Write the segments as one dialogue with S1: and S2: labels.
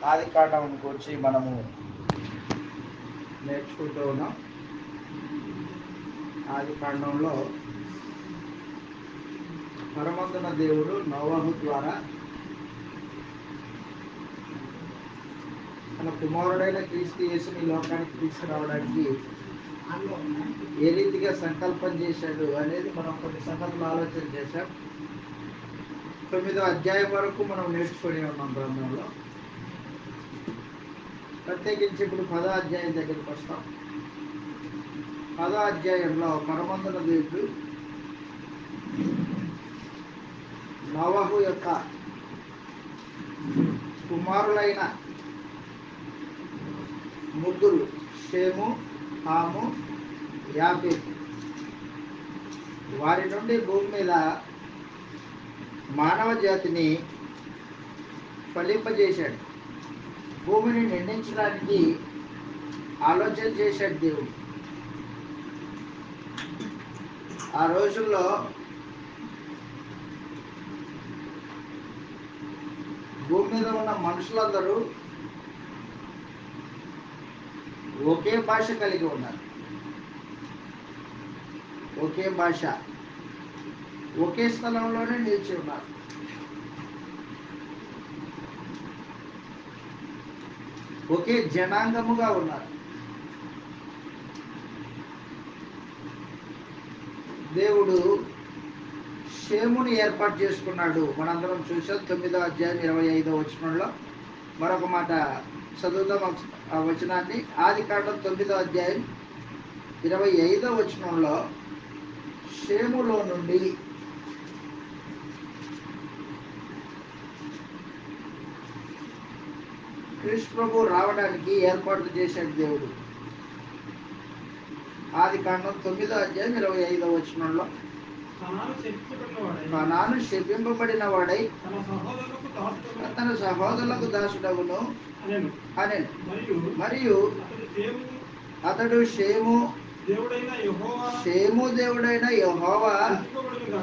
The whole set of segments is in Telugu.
S1: ఆది కాండం గురించి మనము నేర్చుకుంటూ ఉన్నాం. ఆది కాండంలో పరమందున దేవుడు నోవహు ద్వారా తన కుమారుడైన క్రీస్తు యేసుని లోకానికి తీసుకురావడానికి ఏ రీతిగా సంకల్పం చేశాడు అనేది మనం కొన్ని సంగతులు ఆలోచన చేశాం. 9వ అధ్యాయం వరకు మనం నేర్చుకొని ఉన్నాం గ్రంథంలో. ప్రత్యేకించి ఇప్పుడు 10వ అధ్యాయం దగ్గరికి వస్తాం. 10వ అధ్యాయంలో పరమందున దేవుడు నోవహు యొక్క కుమారులైన ముగ్గురు, షేము, హాము, యాఫెతు, వారి నుండి భూమి మీద మానవ జాతిని ఫలింపజేశాడు. భూమిని నిండించడానికి ఆలోచన చేశాడు దేవుడు. ఆ రోజుల్లో భూమి మీద ఉన్న మనుషులందరూ ఒకే భాష కలిగి ఉన్నారు. ఒకే భాష, ఒకే స్థలంలోనే నిలిచి ఉన్నారు. ఒకే జనాంగముగా ఉన్నారు. దేవుడు షేముని ఏర్పాటు చేసుకున్నాడు. మనందరం చూసాం 9వ అధ్యాయం 25వ వచనంలో. మరొక మాట చదువుదాం ఆ వచనాన్ని. ఆది కాండం 9వ అధ్యాయం 25వ వచనంలో షేములో నుండి క్రీస్తు ప్రభు రావడానికి ఏర్పాట్లు చేశాడు దేవుడు. ఆది కాండం 9వ అధ్యాయం 25వ వచనంలో కనాను శపింపబడిన వాడై తన సహోదరులకు దాసుడగును అనెను. మరియు అతడు షేము దేవుడైన యెహోవా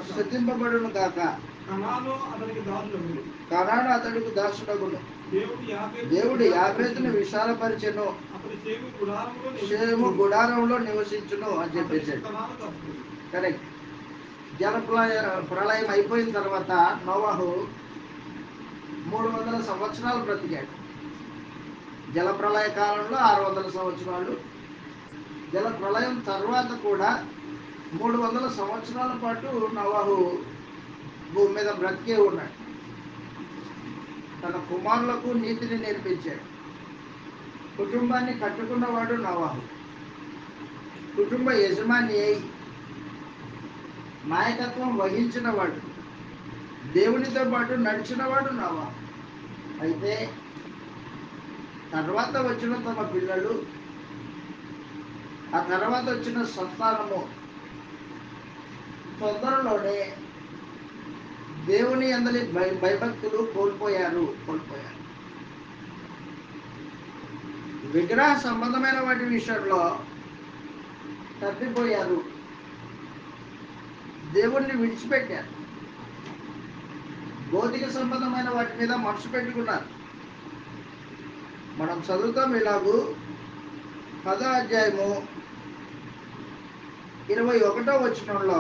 S1: స్తుతింపబడును గాక. కనాను అతడికి దాసుడగును. దేవుడు యాఫెతును విశాలపరిచెను, షేము గుడారంలో నివసించును అని చెప్పేశాడు. కరెక్ట్. ప్రళయం అయిపోయిన తర్వాత నోవహు 300 సంవత్సరాలు బ్రతికాడు. జల ప్రళయ కాలంలో 600 సంవత్సరాలు, జల ప్రళయం తర్వాత కూడా 300 సంవత్సరాల పాటు నోవహు భూమి మీద బ్రతికే ఉన్నాడు. తన కుమారులకు నీతిని నేర్పించాడు. కుటుంబాన్ని కట్టుకున్నవాడు నోవహు. కుటుంబ యజమాని అయి నాయకత్వం వహించినవాడు, దేవునితో పాటు నడిచినవాడు నోవహు. అయితే తర్వాత వచ్చిన తమ పిల్లలు, ఆ తర్వాత వచ్చిన సంతానము తొందరలోనే దేవుని యందలి భయభక్తులు కోల్పోయారు. విగ్రహ సంబంధమైన వాటి విషయంలో తప్పిపోయారు. దేవుణ్ణి విడిచిపెట్టారు. భౌతిక సంబంధమైన వాటి మీద మనసు పెట్టుకున్నారు. మనం చదువుతాం ఇలాగూ 10వ అధ్యాయము 21వ వచనంలో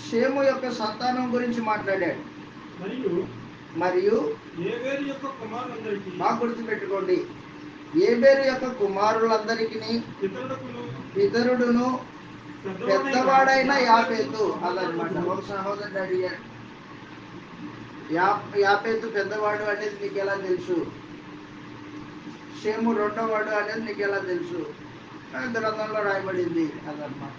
S1: షేము యొక్క సంతానం గురించి మాట్లాడాడు. మరియు బాగా గుర్తుపెట్టుకోండి, ఏబేరు యొక్క కుమారులందరికీ పితరుడును పెద్దవాడైన యాఫెతు అదనమాట. ఒక సహోదరుడు అడిగాడు, యాఫెతు పెద్దవాడు అనేది నీకు ఎలా తెలుసు, షేము రెండోవాడు అనేది నీకు ఎలా తెలుసు? గ్రంథంలో రాయబడింది అదనమాట.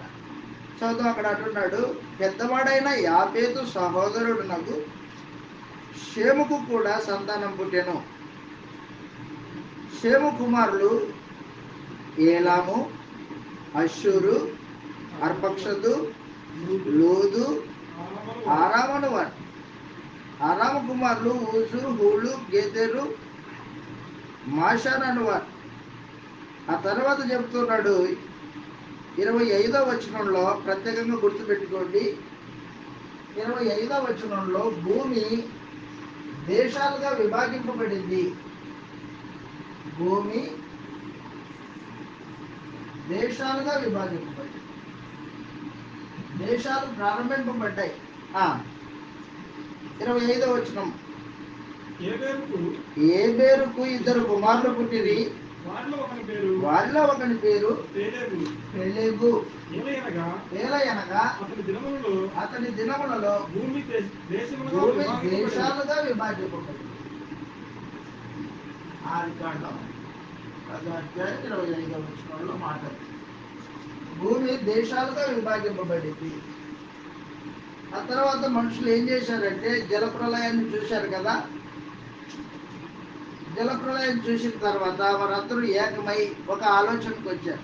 S1: చదువు అక్కడ అంటున్నాడు, పెద్దవాడైన యాఫెతు సహోదరుడు నాకు షేముకు కూడా సంతానం పుట్టెను. షేము కుమారులు ఏలాము, అష్షూరు, అర్పక్షదు, లూదు, ఆరామను వారు. ఆరాము కుమారులు ఊజు, హూలు, గేదెరు, మాషాన్ అనువారు. ఆ తర్వాత చెప్తున్నాడు 25వ వచనంలో, ప్రత్యేకంగా గుర్తుపెట్టుకోండి, 25వ వచనంలో భూమి దేశాలుగా విభాగింపబడింది. భూమి దేశాలుగా విభజింపబడింది. దేశాలు ప్రారంభింపబడ్డాయి. 25వ వచనం. ఏబేరుకు ఇద్దరు కుమారులు పుట్టిరి. వారిలో ఒకని పేరు పెలెగు. ఏలయనగా అతని దినములలో భూమి దేశాలుగా విభజింపబడింది. ఆదికాండం 10:25వ వచనంలో మాట్లాడు. భూమి దేశాలుగా విభజింపబడింది. ఆ తర్వాత మనుషులు ఏం చేశారంటే జలప్రలయాన్ని చూశారు కదా. జలప్రలయం చూసిన తర్వాత వారందరూ ఏకమై ఒక ఆలోచనకు వచ్చారు.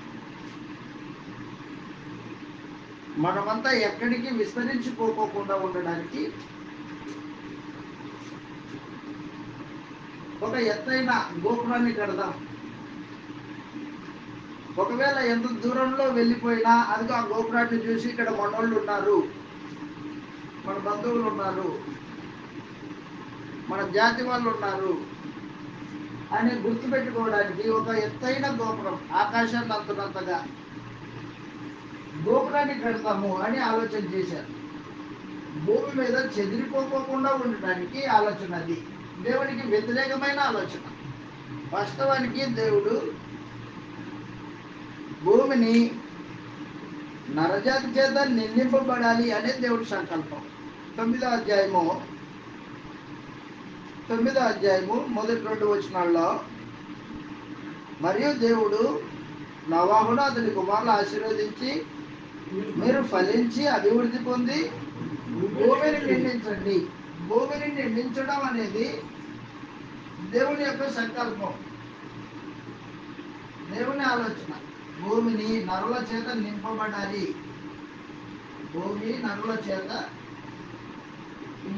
S1: మనమంతా ఎక్కడికి విస్తరించిపోకుండా ఉండడానికి ఒక ఎత్తైన గోపురాన్ని కడదాం. ఒకవేళ ఎంత దూరంలో వెళ్ళిపోయినా అదిగో ఆ గోపురాన్ని చూసి ఇక్కడ మనోళ్ళు ఉన్నారు, మన బంధువులు ఉన్నారు, మన జాతి వాళ్ళు ఉన్నారు అని గుర్తుపెట్టుకోవడానికి ఒక ఎత్తైన గోపురం, ఆకాశాన్ని అంతున్నంతగా గోపురాన్ని కడతాము అని ఆలోచన చేశారు. భూమి మీద చెదిరిపోకుండా ఉండడానికి ఆలోచన అది. దేవునికి వ్యతిరేకమైన ఆలోచన. వాస్తవానికి దేవుడు భూమిని నరజాతి చేత నిందింపబడాలి అనే దేవుడి సంకల్పం. 9వ అధ్యాయము మొదటి 2 వచనాల్లో, మరియు దేవుడు నోవాహును అతని కుమారులు ఆశీర్వదించి, మీరు ఫలించి అభివృద్ధి పొంది భూమిని నిండించండి. భూమిని నిండించడం అనేది దేవుని యొక్క సంకల్పం, దేవుని ఆలోచన. భూమిని నరుల చేత నింపబడాలి. భూమి నరుల చేత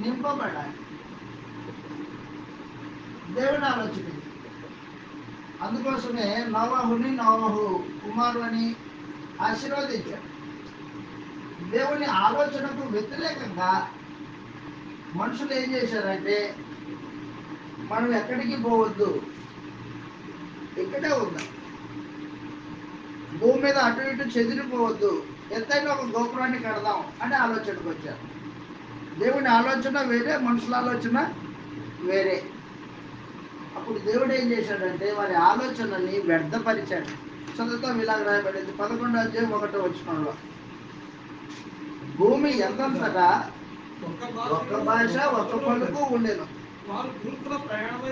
S1: నింపబడాలి, దేవుని ఆలోచన. అందుకోసమే నోవాహు కుమారుని ఆశీర్వదించాడు. దేవుని ఆలోచనకు వ్యతిరేకంగా మనుషులు ఏం చేశారంటే, మనం ఎక్కడికి పోవద్దు, ఇక్కడే ఉందాం, భూమి మీద అటు ఇటు చెదిరిపోవద్దు, ఎత్తైన ఒక గోపురాన్ని కడదాం అని ఆలోచనకు వచ్చారు. దేవుని ఆలోచన వేరే, మనుషుల ఆలోచన వేరే. అప్పుడు దేవుడు ఏం చేశాడంటే వారి ఆలోచనని వ్యర్థపరిచాడు. చదువుతాం, ఇలాగ రాయబడింది 11వ అధ్యాయం 1వ వచనంలో. భూమి ఎంతంతటా ఒక్క భాష ఒక్క పలుకు ఉండెను.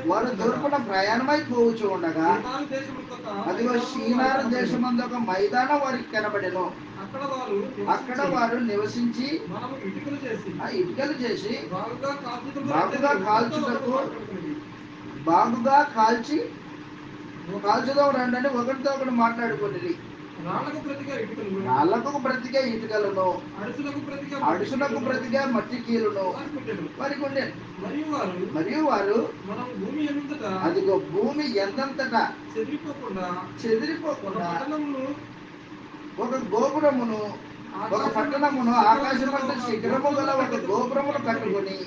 S1: వారు తూర్పున ప్రయాణమై పోవచ్చు ఉండగా అదిగో షీనారు దేశమందు ఒక మైదానం వారికి కనబడెను. అక్కడ వారు నివసించి ఇటుకలు చేసి బాగుగా కాల్చుదాం రండి ఒకరితో ఒకటి మాట్లాడుకుని. రాళ్లకు ప్రతిగా ఇటుకలను, అడుసులకు ప్రతిగా మట్టి కీలును వారికి ఉండేది. మరియు వారు అదిగో భూమి ఎంతంతటా చెదిరిపోకుండా ఒక గోపురమును, ఒక పట్టణమును, ఆకాశమంత శిఖరము గల ఒక గోపురమును కట్టుకొని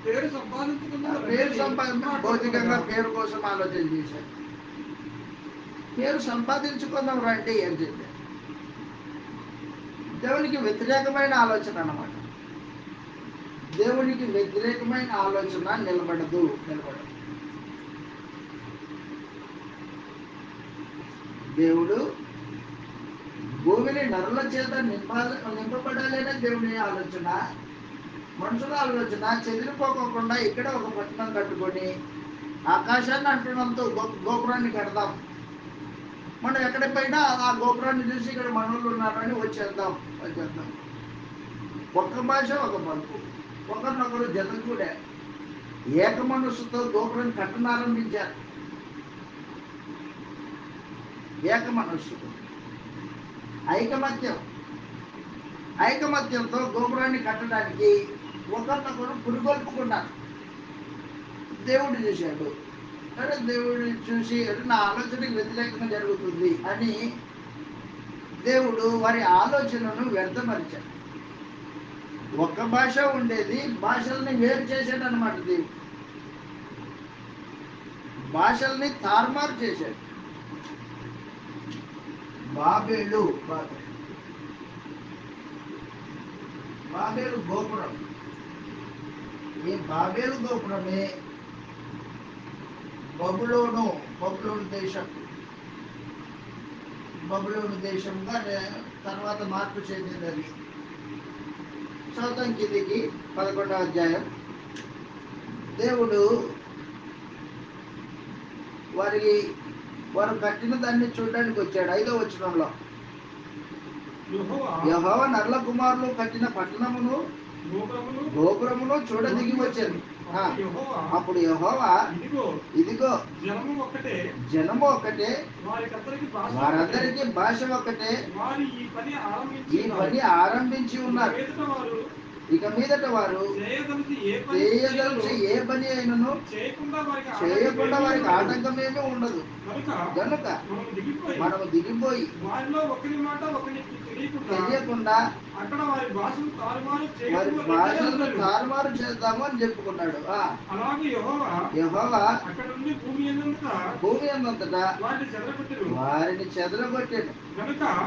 S1: పేరు భౌతికంగా పేరు కోసం ఆలోచన చేశారు. పేరు సంపాదించుకుందాం రండి అని చెప్పారు. దేవునికి వ్యతిరేకమైన ఆలోచన అన్నమాట. దేవునికి వ్యతిరేకమైన ఆలోచన నిలబడదు. దేవుడు భూమిని నరుల చేత నింపబడాలి అనే దేవుని ఆలోచన. మనుషుల ఆలోచన చెదిరిపోకుండా ఇక్కడ ఒక పట్టణం కట్టుకొని ఆకాశాన్ని అంటున్నంత గోపురాన్ని కడదాం, మనం ఎక్కడికి పోయినా ఆ గోపురాన్ని చూసి ఇక్కడ మనోళ్ళు ఉన్నారని వచ్చేద్దాం. ఒక్క భాష ఒక పలుకు, ఒకరినొకరు జతకూడే ఏక మనస్సుతో గోపురం కట్టనారంభించారు. ఏక మనస్సుతో ఐకమత్యంతో గోపురాన్ని కట్టడానికి ఒకరినొకరు పురుగొల్పుకున్నారు. దేవుడు చూశాడు. సరే, దేవుడు చూసి నా ఆలోచనకి వ్యతిరేకంగా జరుగుతుంది అని దేవుడు వారి ఆలోచనను వ్యర్థపరిచాడు. ఒక్క భాష ఉండేది, భాషల్ని వేరు చేశాడు అన్నమాట. భాషల్ని తారుమారు చేశాడు. బాబేలు బాబేలు గోపురం, ఈ బాబేలు గోపురమే బబులోను దేశంగా తర్వాత మార్పు చెందినది. చదువుతాం కిందికి 11వ అధ్యాయం. దేవుడు వారు కట్టిన దాన్ని చూడడానికి వచ్చాడు. 5వ వచనంలో యెహోవా నరుల కుమారులు కట్టిన పట్టణమును గోపురమును చూడ దిగి వచ్చాను. అప్పుడు యెహోవా ఇదిగో జనము ఒకటే, వారందరికీ భాష ఒకటే, ఈ పని ఆరంభించి ఉన్నారు. ఇక మీదట వారు చేయదలిచి ఏ పని అయినను చేయకుండా వారికి ఆటంకమేమీ ఉండదు. కనుక మనము దిగిపోయి తెలియకుండా వారి భాషను తారుమారు చేద్దాము అని చెప్పుకున్నాడు. యెహోవా భూమి అందంతటా వారిని చెదరగొట్టాడు.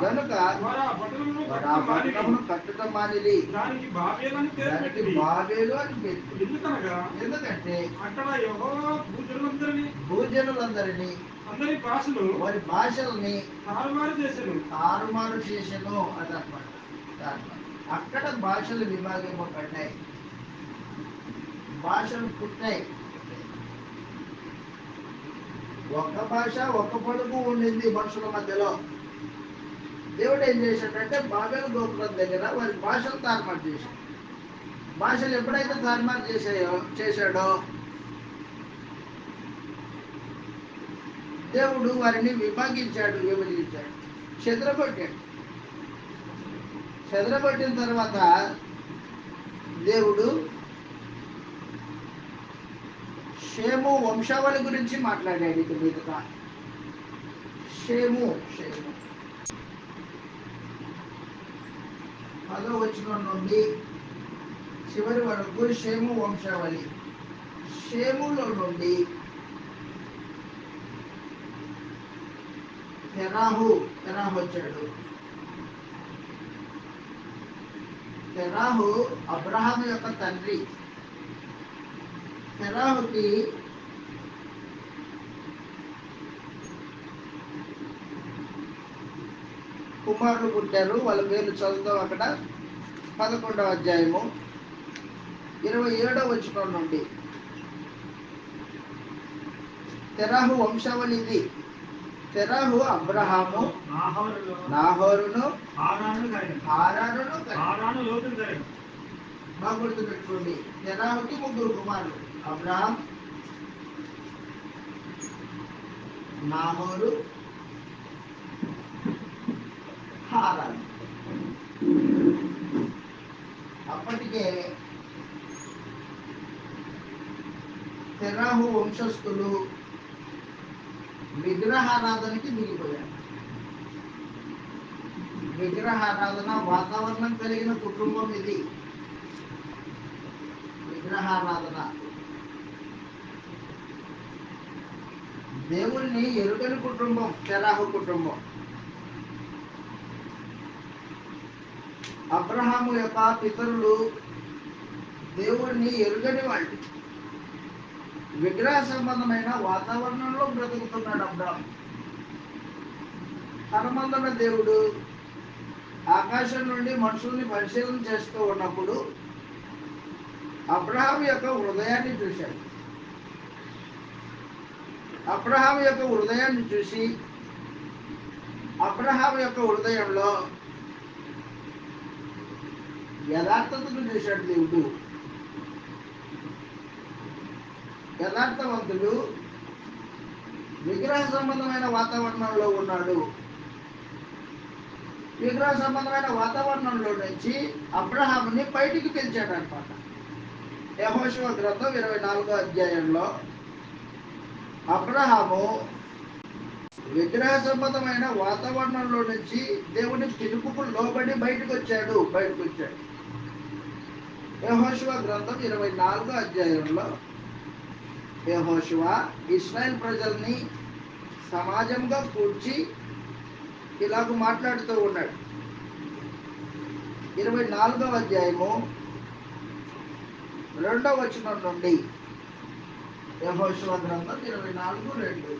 S1: కనుక వారు ఆ పట్టణమును కట్టడం మానిరి. దానికి బాబేలు అని పేరు. ఎందుకంటే అక్కడ యెహోవా భూజనులందరినీ వారి భాషల్ని తారుమారు చేసెను అదనమాట. అక్కడ భాషలు విభాగపడ్డాయి, భాషలు పుట్టాయి. ఒక్క భాష ఒక్క పలుకు ఉండింది మనుషుల మధ్యలో. దేవుడు ఏం చేశాడంటే బాబేలు గోపురం దగ్గర వారి భాషలు తారుమారు చేశాడు. భాషలు ఎప్పుడైతే తారుమారు చేశాడో దేవుడు వారిని విభజించాడు, చెదరగొట్టిన తర్వాత దేవుడు షేము వంశావళి గురించి మాట్లాడాడు. ఇక మీదట షేము 10వ వచనం నుండి చివరి వరకు షేము వంశావళి. షేములో నుండి తెరాహు వచ్చాడు. తెరాహు అబ్రహాము యొక్క తండ్రి. తెరాహుకి కుమారులు పుట్టారు. వాళ్ళ పేర్లు చదువుతాం అక్కడ 11వ అధ్యాయము 27వ వచనం నుండి. తెరాహు వంశావళి ఇది. తెరాహు అబ్రహాము, నాహోరును, హారానును బాగా గుర్తుపెట్టుకోండి. తెరాహుకి 3 కుమారులు, అబ్రహాం, నాహోరు, హారాను. అప్పటికే తెరాహు వంశస్థులు విగ్రహారాధనకి దిగిపోయారు. విగ్రహారాధన వాతావరణం కలిగిన కుటుంబం ఇది. విగ్రహారాధన దేవుణ్ణి ఎరుగని కుటుంబం తెరాహు కుటుంబం. అబ్రహాము యొక్క పితరులు దేవుణ్ణి ఎరుగని వాళ్ళు. విగ్రహ సంబంధమైన వాతావరణంలో బ్రతుకుతున్నాడు అబ్రహాం. హనుమంతుడ దేవుడు ఆకాశం నుండి మనుషుల్ని పరిశీలన చేస్తూ ఉన్నప్పుడు అబ్రహాం యొక్క హృదయాన్ని చూశాడు. అబ్రహాం యొక్క హృదయాన్ని చూసి అబ్రహాం యొక్క హృదయంలో యథార్థతను చూశాడు దేవుడు. యథార్థవంతుడు విగ్రహ సంబంధమైన వాతావరణంలో ఉన్నాడు. విగ్రహ సంబంధమైన వాతావరణంలో నుంచి అబ్రహాముని బయటికి పిలిచాడు అనమాట. యెహోషువ గ్రంథం 24వ అధ్యాయంలో అబ్రహాము విగ్రహ సంబంధమైన వాతావరణంలో నుంచి దేవుని పిలుపుకు లోబడి బయటకు వచ్చాడు. యెహోషువ గ్రంథం 24వ అధ్యాయంలో యెహోషువ ఇశ్రాయేల్ ప్రజల్ని సమాజంగా కూర్చి ఇలాగ మాట్లాడుతూ ఉన్నాడు. 24వ అధ్యాయము 2వ వచనం నుండి, యెహోషువ గ్రంథం 24:2.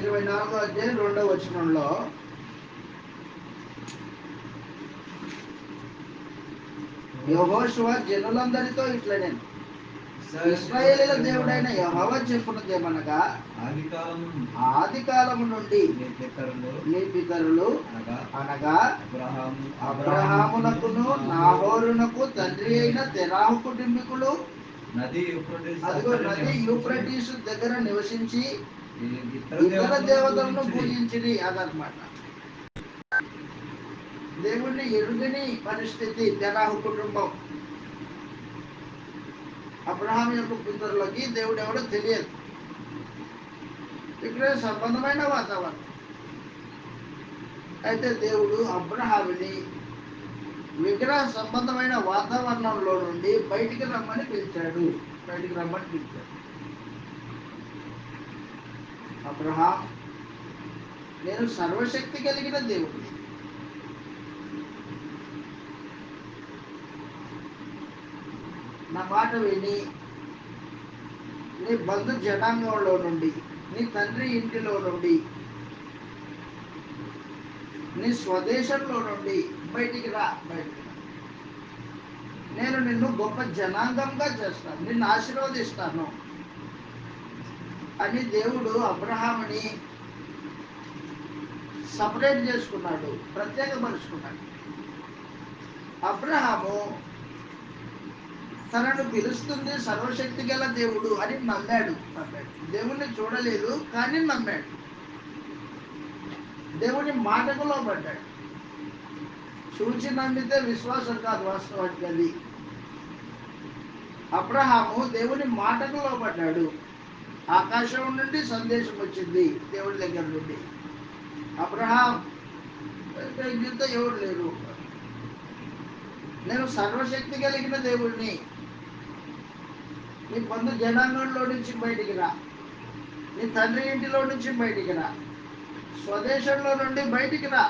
S1: ఇరవై 24వ అధ్యాయం 2వ వచనంలో, యెహోషువ జనులందరితో ఇట్లా, నేను ఇశ్రాయేలీయుల దేవుడైన యెహోవా చెప్పున్నదేమనగా, ఆది కాలము నుండి నీ పితరులు అనగా అబ్రహామునకును నాహోరునకు తండ్రి అయిన తెరాహు కుటుంబీకులు నది యూఫ్రటీసు దగ్గర నివసించి ఇతర దేవతలను పూజించిరి. అదనమాట దేవుణ్ణి ఎరుగని పరిస్థితి తెరాహు కుటుంబం. అబ్రహాం యొక్క పితరులకి దేవుడు ఎవడో తెలియదు. ఇక్కడ సంబంధమైన వాతావరణం. అయితే దేవుడు అబ్రహాముని విగ్రహ సంబంధమైన వాతావరణంలో నుండి బయటికి రమ్మని పిలిచాడు. అబ్రహాం, నేను సర్వశక్తి కలిగిన దేవుడిని, నా మాట విని నీ బంధు జనాంగంలో నుండి, నీ తండ్రి ఇంటిలో నుండి, నీ స్వదేశంలో నుండి బయటికి రా. నేను నిన్ను గొప్ప జనాంగంగా చేస్తాను, నిన్ను ఆశీర్వదిస్తాను అని దేవుడు అబ్రహాముని సపరేట్ చేసుకున్నాడు, ప్రత్యేకపరుచుకున్నాడు. అబ్రహాము తనను పిలుస్తుంది సర్వశక్తి గల దేవుడు అని నమ్మాడు. దేవుణ్ణి చూడలేదు కానీ నమ్మాడు. దేవుని మాటకు లోబడ్డాడు. చూచి నమ్మితే విశ్వాసం కాదు, వాస్తవానికి అది. అబ్రహాము దేవుని మాటకు లోబడ్డాడు. ఆకాశం నుండి సందేశం వచ్చింది దేవుడి దగ్గర నుండి, అబ్రహాం ఇంత ఎవరు లేరు, నేను సర్వశక్తి కలిగిన దేవుడిని, నీ బంధు జనాంగంలో నుంచి బయటికి రా, నీ తండ్రి ఇంటిలో నుంచి బయటికి రా, స్వదేశంలో నుండి బయటికి రా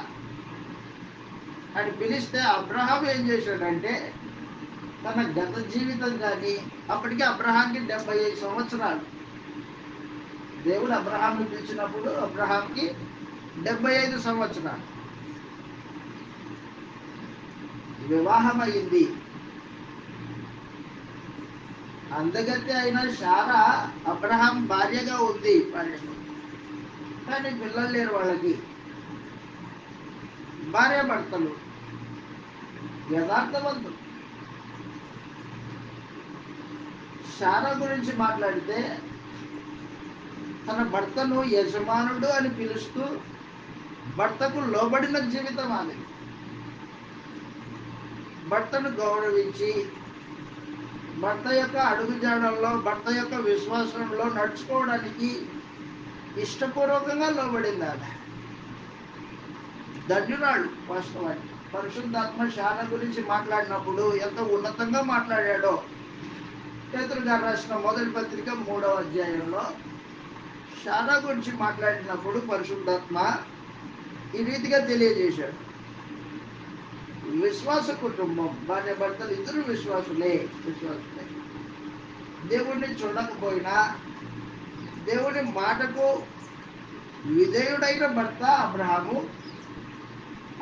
S1: అని పిలిస్తే అబ్రహాం ఏం చేశాడంటే, తన గత జీవితం కానీ, అప్పటికి అబ్రహాంకి 75 సంవత్సరాలు. దేవుడు అబ్రహాంని పిలిచినప్పుడు అబ్రహాంకి 75 సంవత్సరాలు. వివాహం అయింది. అందగత్తె అయిన శారా అబ్రహాం భార్యగా ఉంది, కానీ పిల్లలు లేరు వాళ్ళకి. భార్య భర్తలు యథార్థవంతులు. శారా గురించి మాట్లాడితే, తన భర్తను యజమానుడు అని పిలుస్తూ భర్తకు లోబడిన జీవితం అది. భర్తను గౌరవించి భర్త యొక్క అడుగుజాడల్లో, భర్త యొక్క విశ్వాసంలో నడుచుకోవడానికి ఇష్టపూర్వకంగా లోబడింది ఆమె. ధన్యురాళ్ళు వాస్తవానికి. పరిశుద్ధాత్మ శారా గురించి మాట్లాడినప్పుడు ఎంత ఉన్నతంగా మాట్లాడాడో, పేతురు గారు రాసిన మొదటి పత్రిక 3వ అధ్యాయంలో శారా గురించి మాట్లాడినప్పుడు పరిశుద్ధాత్మ ఈ రీతిగా తెలియజేశాడు. విశ్వాస కుటుంబం, భార్య భర్తలు ఇద్దరు విశ్వాసులే. దేవుణ్ణి చూడకపోయినా దేవుని మాటకు విధేయుడైన భర్త అబ్రహాము,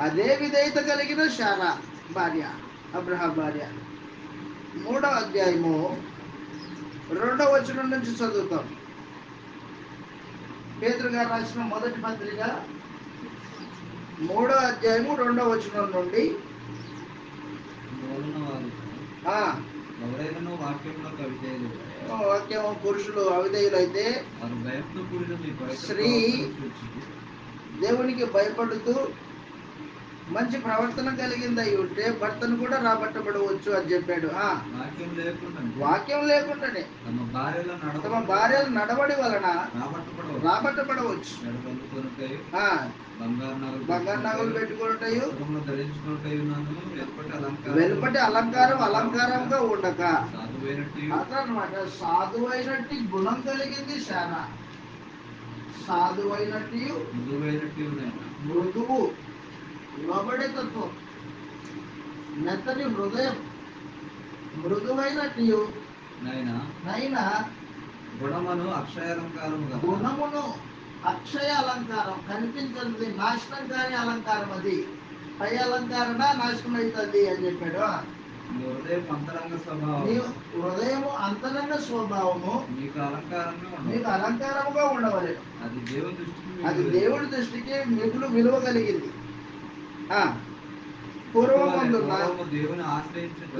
S1: అదే విధేయత కలిగిన శారా భార్య, అబ్రహాం భార్య. 3వ అధ్యాయము 2వ వచనం నుంచి చదువుతాం. పేతురు గారు రాసిన మొదటి పత్రిక 3వ అధ్యాయము 2వ వచనం నుండి, వాక్యం పురుషులు అవిధేయులైతే స్త్రీ దేవునికి భయపడుతూ మంచి ప్రవర్తన కలిగింది అయి ఉంటే భర్తను కూడా రాబట్టబడవచ్చు అని చెప్పాడు. వాక్యం లేకుండానే తమ భార్యల నడవడి వలన రాబట్టబడవచ్చు. బంగారు నగలు పెట్టుకుంటాయి, వెలుపటి అలంకారం అలంకారంగా ఉండక అదనమాట. సాధువైనట్టి గుణం కలిగింది శానా. సాధువైనట్టి మృదువు, లోబడే తత్వం, మెత్తని హృదయం, మృదువైనట్టి నైనా గుణమును అక్షయ అలంకారం, కనిపించనిది, నాశనం కాని అలంకారం. అది పై అలంకారణ నాశనం అవుతుంది అని చెప్పాడు. హృదయము అంతరంగ స్వభావము మీకు అలంకారముగా ఉండవలేదు. అది దేవుడి దృష్టికి మిగులు విలువ కలిగింది. పూర్వమందున్న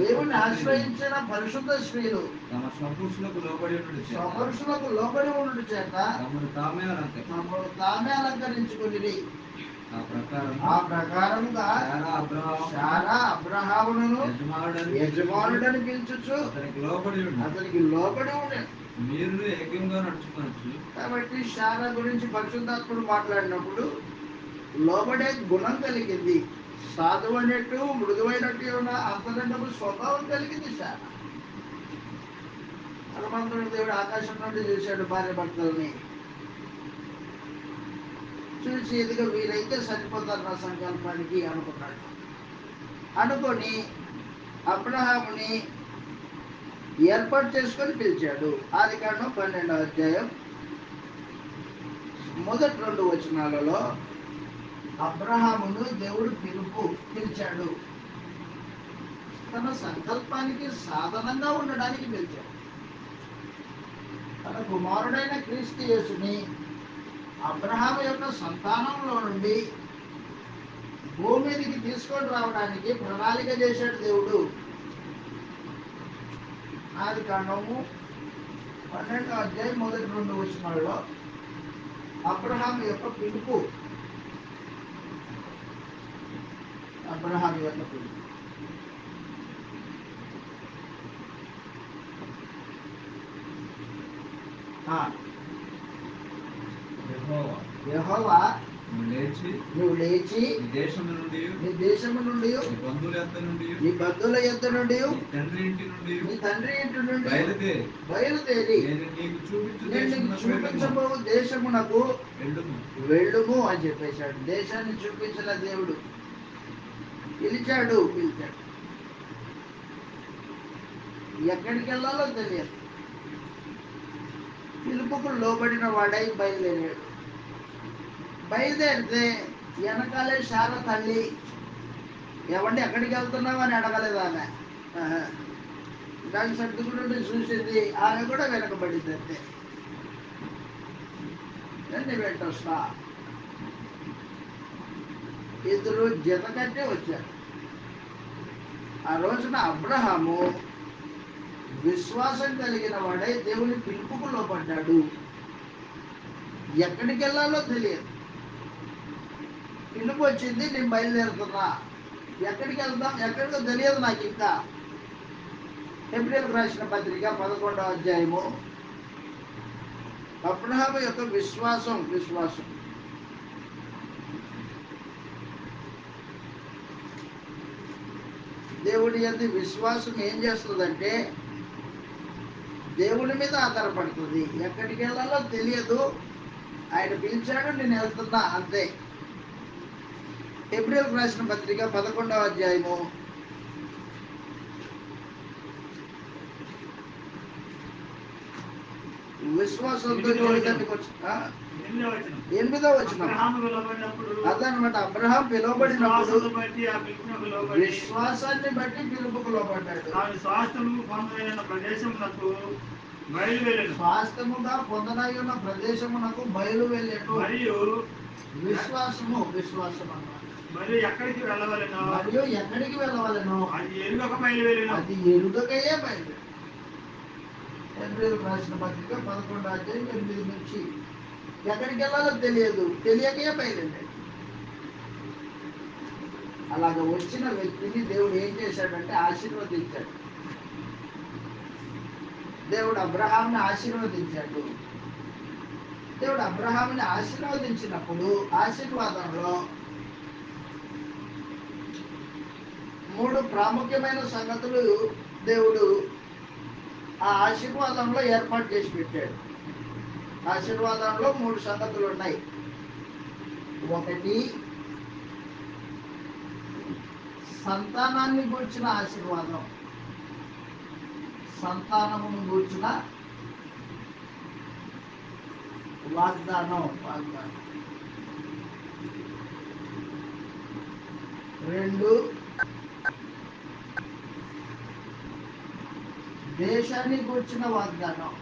S1: దేవుని ఆశ్రయించిన పరిశుద్ధ స్త్రీలు స్వపురుషులకు లోబడి ఉండు చేత తమను తామే అలంకరించుకుని ఆ ప్రకారముగా శారా అబ్రహామును యజమానుడని పిలుచుచు అతనికి లోబడి ఉండే.
S2: మీరు ఏకంగా నడుచుకోవచ్చు.
S1: కాబట్టి శారా గురించి పరిశుద్ధాత్ముడు మాట్లాడినప్పుడు లోబడే గుణం కలిగింది. సాధువు అనేట్టు మృదువైనట్టు ఉన్న అంతరంగము స్వభావం కలిగింది శారా. హనుమంతుడు దేవుడు ఆకాశం నుండి చూశాడు భార్య భర్తల్ని. చూసి ఎదుగు వీరైతే సరిపోతారు నా సంకల్పానికి అనుకున్నాడు. అనుకొని అబ్రహాముని ఏర్పాటు చేసుకొని పిలిచాడు. ఆదికాండం 12వ అధ్యాయం మొదటి 2 వచనాలలో అబ్రహామును దేవుడు పిలిచాడు. తన సంకల్పానికి సాధనంగా ఉండడానికి పిలిచాడు. తన కుమారుడైన క్రీస్తు యేసుని అబ్రహాము యొక్క సంతానంలో నుండి భూమి మీదకి తీసుకొని రావడానికి ప్రణాళిక చేశాడు దేవుడు. ఆదికాండము 12వ అధ్యాయం మొదటి 2 వచనాల్లో అబ్రహాము యొక్క పిలుపు. అబ్రహాము యొక్క పిలుపు. యెహోవా నువ్వు లేచి నీ దేశము నుండి నీ బంధువుల యొద్ద నుండి నీ తండ్రి ఇంటి నుండి బయలుదేరి నేను నీకు చూపించబోవు దేశమునకు వెళ్ళుము అని చెప్పేశాడు. దేశాన్ని చూపించిన దేవుడు పిలిచాడు. ఎక్కడికి వెళ్ళాలో తెలియదు. పిలుపుకు లోబడిన వాడై బయలుదేరాడు. బయలుదేరితే వెనకాలే శారా తల్లి ఎవండి ఎక్కడికి వెళ్తున్నావు అని అడగలేదు ఆమె. దాని సర్దుకుంటుంటే చూసింది. ఆమె కూడా వెనకబడింది. అంతే, నేను వెంటొస్తా. ఇద్దరు జత కట్టే వచ్చారు. ఆ రోజున అబ్రహాము విశ్వాసం కలిగిన వాడై దేవుని పిలుపుకు లోపడ్డాడు. ఎక్కడికి వెళ్ళాలో తెలియదు. పిలుపు వచ్చింది, నేను బయలుదేరుతున్నా. ఎక్కడికి వెళ్తాం ఎక్కడికో తెలియదు నాకు ఇంకా. హెబ్రీయులకు రాసిన పత్రిక 11వ అధ్యాయము. అబ్రహాము యొక్క విశ్వాసం దేవుడి యందు విశ్వాసం ఏం చేస్తుందంటే దేవుని మీద ఆధారపడుతుంది. ఎక్కడికి వెళ్ళాలో తెలియదు, ఆయన పిలిచాడు, నేను వెళ్తున్నా, అంతే. హెబ్రీయులకు రాసిన పత్రిక 11వ అధ్యాయము విశ్వాసంతో 8వ వచనం. అదనమాట, అబ్రహాం పిలువబడినప్పుడు విశ్వాసాన్ని బట్టి పిలుపుకు లోబడ్డాడు. స్వాస్థ్యముగా పొందనయున్న ప్రదేశమునకు బయలు వెళ్ళాడు. విశ్వాసము అన్నమాట.
S2: మరియు ఎక్కడికి వెళ్ళవలెనో
S1: అది ఎరుగకయే బయలు. హెబ్రీయులకు రాసిన పత్రిక 11వ అధ్యాయం 8 నుంచి. ఎక్కడికి వెళ్ళాలో తెలియదు, తెలియకయే బయలుదేరాడు. అలాగ వచ్చిన వ్యక్తిని దేవుడు ఏం చేశాడంటే ఆశీర్వదించాడు. దేవుడు అబ్రహాంని ఆశీర్వదించాడు. దేవుడు అబ్రహాంని ఆశీర్వదించినప్పుడు ఆశీర్వాదంలో 3 ప్రాముఖ్యమైన సంగతులు దేవుడు ఆ ఆశీర్వాదంలో ఏర్పాటు చేసి పెట్టాడు. ఆశీర్వాదంలో 3 సంగతులు ఉన్నాయి. ఒకటి, సంతానాన్ని గూర్చిన ఆశీర్వాదం, సంతానమును గూర్చిన వాగ్దానం. 2, దేశాన్ని గూర్చిన వాగ్దానం.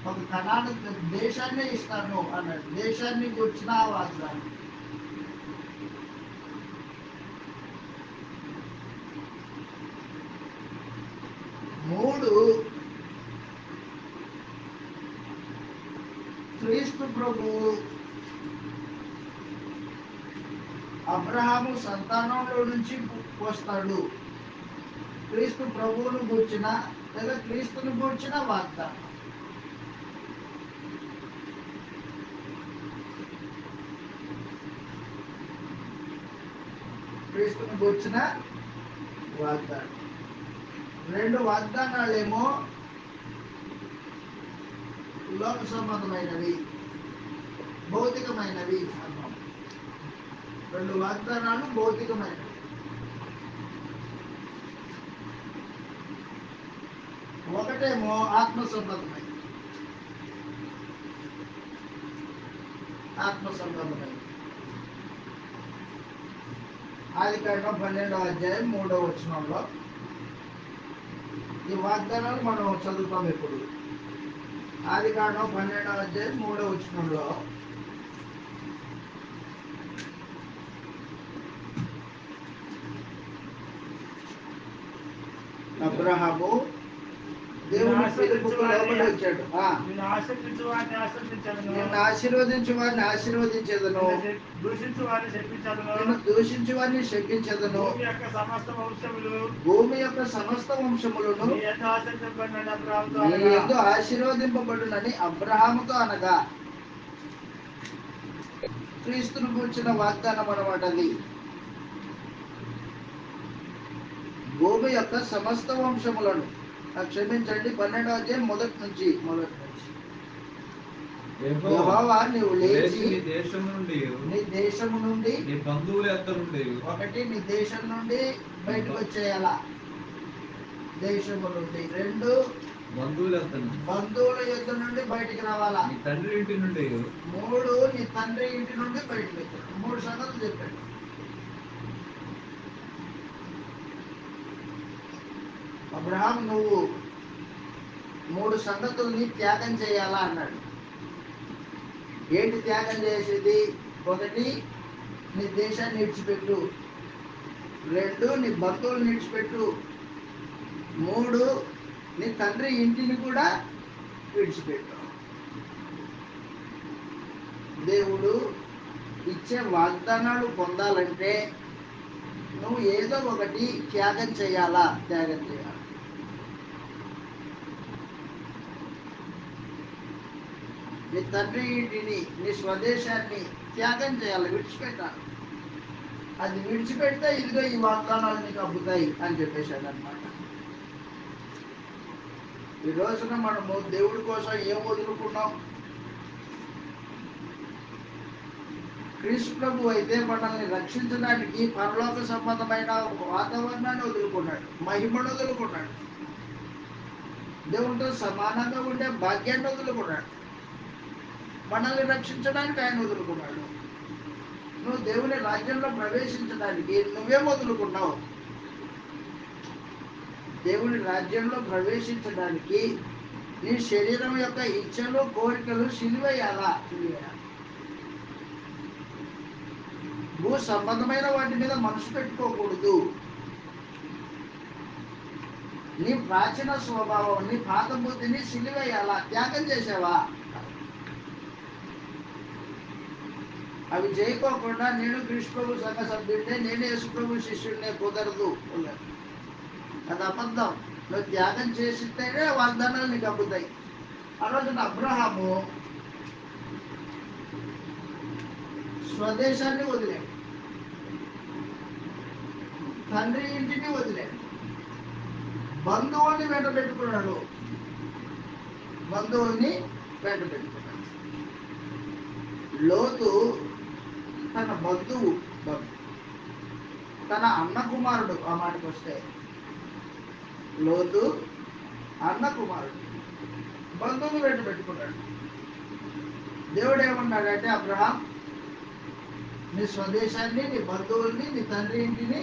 S1: ఒక కణాను దేశాన్ని ఇస్తాను అన్నాడు. దేశాన్ని గూర్చిన వాగ్దానం. 3, క్రీస్తు ప్రభువు అబ్రహాము సంతానంలో నుంచి వస్తాడు. క్రీస్తు ప్రభువును గూర్చిన లేదా క్రీస్తును గూర్చిన వాగ్దానం. క్రీస్తును గూర్చిన వాగ్దానం. 2 వాగ్దానాలేమో లోక సంబంధమైనవి, భౌతికమైనవి అన్నాం. 2 వాగ్దానాలు భౌతికమైనవి. ఒకటేమో ఆత్మ సంబంధమైనది. ఆదికాండం 12వ అధ్యాయం 3వ వచనంలో ఈ వాగ్దానాలు మనం చదువుతాం. ఇప్పుడు ఆదికాండం 12వ అధ్యాయం 3వ వచనంలో అబ్రహాము దేవుని పిలుపుకు లోబడి వచ్చాడు.
S2: నిన్ను ఆశీర్వదించు వారిని ఆశీర్వదించెదను,
S1: నిన్ను ఆశీర్వదించు వారిని ఆశీర్వదించెదను,
S2: దూషించు వారిని శపించెదను,
S1: నిన్ను దూషించు వారిని శపించెదను,
S2: భూమి యొక్క సమస్త
S1: వంశములను
S2: నీ యందు ఆశీర్వదింపబడినని అబ్రహాముతో
S1: నీ
S2: అనగా,
S1: యందు ఆశీర్వదింపబడునని అబ్రహాముతో అనగా, క్రీస్తును కూర్చున్న వాగ్దానం అన్నమాట అది. భూమి యొక్క సమస్త వంశములను, క్షమించండి, 12వ అధ్యాయం మొదటి నుంచి యెహోవా నీవు లేచి
S2: నీ దేశము
S1: నుండి
S2: నీ బంధువుల యొద్ద నుండి,
S1: ఒకటి నీ దేశం నుండి బయటకు వచ్చేయాల, దేశము నుండి. 2, బంధువుల యొద్ద నుండి బయటికి రావాలా.
S2: నీ తండ్రి ఇంటి నుండి.
S1: 3, నీ తండ్రి ఇంటి నుండి బయటకు వచ్చాడు. 3 సంగతులు చెప్పాడు. అబ్రహాం, నువ్వు 3 సంగతుల్ని త్యాగం చేయాలా అన్నాడు. ఏంటి త్యాగం చేసేది? 1, నీ దేశాన్ని విడిచిపెట్టు. 2, నీ బంధువులను విడిచిపెట్టు. 3, నీ తండ్రి ఇంటిని కూడా విడిచిపెట్టు. దేవుడు ఇచ్చే వాగ్దానాలు పొందాలంటే నువ్వు ఏదో ఒకటి త్యాగం చేయాలా. నీ తండ్రి ఇంటిని, నీ స్వదేశాన్ని త్యాగం చేయాలి, విడిచిపెట్టాలి. అది విడిచిపెడితే ఇదిగో ఈ వాగ్దానాలు నీకు అబ్బుతాయి అని చెప్పేశాడు అనమాట. ఈ రోజున మనము దేవుడి కోసం ఏం వదులుకున్నాం? క్రీస్తు ప్రభు అయితే మనల్ని రక్షించడానికి పరలోక సంబంధమైన వాతావరణాన్ని వదులుకున్నాడు, మహిమను వదులుకున్నాడు, దేవుడితో సమానంగా ఉండే భాగ్యాన్ని వదులుకున్నాడు, మనల్ని రక్షించడానికి ఆయన వదులుకున్నాడు. నువ్వు దేవుని రాజ్యంలో ప్రవేశించడానికి నువ్వేం వదులుకున్నావు? దేవుని రాజ్యంలో ప్రవేశించడానికి నీ శరీరం యొక్క ఇచ్చలు, కోరికలు సిలువేయాలా. భూ సంబంధమైన వాటి మీద మనసు పెట్టుకోకూడదు. నీ ప్రాచీన స్వభావం, నీ పాత బుద్ధిని సిలువేయాలా. త్యాగం చేసావా? అవి చేయకోకుండా నేను కృష్ణ ప్రభు సంఘ సభ్యుడినే, నేను యేసు ప్రభు శిష్యుడినే కుదరదు. అది అబద్ధం. నువ్వు త్యాగం చేసితేనే వాగ్దానాలు నీకు అబ్బుతాయి. ఆ రోజున అబ్రహాము స్వదేశాన్ని వదిలాడు, తండ్రి ఇంటిని వదిలాడు, బంధువుల్ని వెంట పెట్టుకున్నాడు. బంధువుల్ని వెంట పెట్టుకున్నాడు. లోతు తన బంధువు, తన అన్న కుమారుడు. ఆ మాటకు వస్తే లోతు అన్న కుమారుడు బంధువులు వెంట పెట్టుకున్నాడు. దేవుడు ఏమన్నాడంటే, అబ్రహాం, నీ స్వదేశాన్ని, నీ బంధువుల్ని, నీ తండ్రి ఇంటిని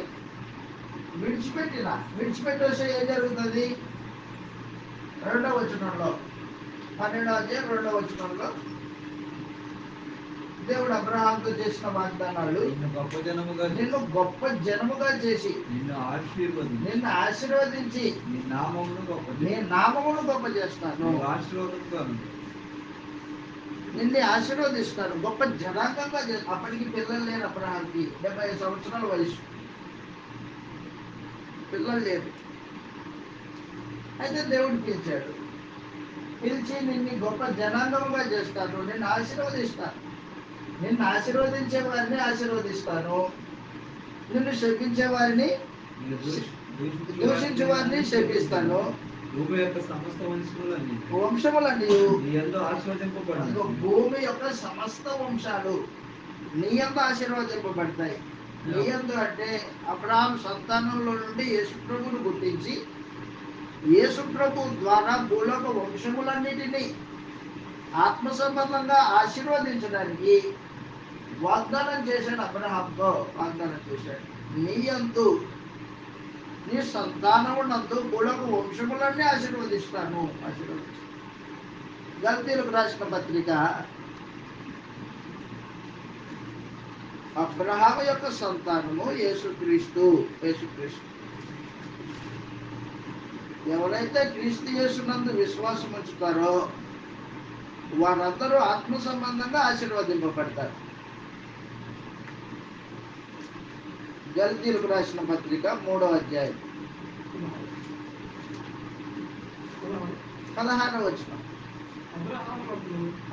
S1: విడిచిపెట్టేస్తే ఏం జరుగుతుంది? 2వ వచనంలో, 12వ అధ్యాయం 2వ వచనంలో దేవుడు అబ్రహాంతో చేసిన వాగ్దానాలు, నిన్ను గొప్ప జనముగా చేసి, నిన్ను ఆశీర్వదించి నీ నామమును గొప్ప చేస్తాను, నిన్ను ఆశీర్వదిస్తాను, గొప్ప జనాంగంగా చేస్తాను. అప్పటికి పిల్లలు లేరు అబ్రహాంకి, 70 సంవత్సరాల వయసు, పిల్లలు లేరు. అయితే దేవుడు పిలిచి నిన్ను గొప్ప జనాంగంగా చేస్తాను, నిన్ను ఆశీర్వదిస్తాను, నిన్ను ఆశీర్వదించే వారిని ఆశీర్వదిస్తాను, నిన్ను శపించే వారిని, దూషించే వారిని శపిస్తాను.
S2: భూమి యొక్క సమస్త
S1: వంశములన్నీ
S2: ఆశీర్వదింపబడతాయి.
S1: భూమి యొక్క సమస్త వంశాలు నీ యందు ఆశీర్వదింపబడతాయి. నీ యందు అంటే అబ్రహాం సంతానంలో నుండి యేసుప్రభువును గుర్తించి, యేసుప్రభు ద్వారా భూలోక వంశములన్నిటినీ ఆత్మ సంబంధంగా ఆశీర్వదించడానికి వాగ్దానం చేశాడు. అబ్రహాంతో వాగ్దానం చేశాడు, నీ యందు, నీ సంతానమునందు భూలోక వంశములన్నీ ఆశీర్వదిస్తాను. గల్తీలకు రాసిన పత్రిక, అబ్రహాము యొక్క సంతానము యేసుక్రీస్తు. ఎవరైతే క్రీస్తు యేసునందు విశ్వాసం ఉంచుతారో వారందరూ ఆత్మ సంబంధంగా ఆశీర్వదింపబడతారు. గల్తీలకు రాసిన పత్రిక 3వ అధ్యాయం 16వ వచనం,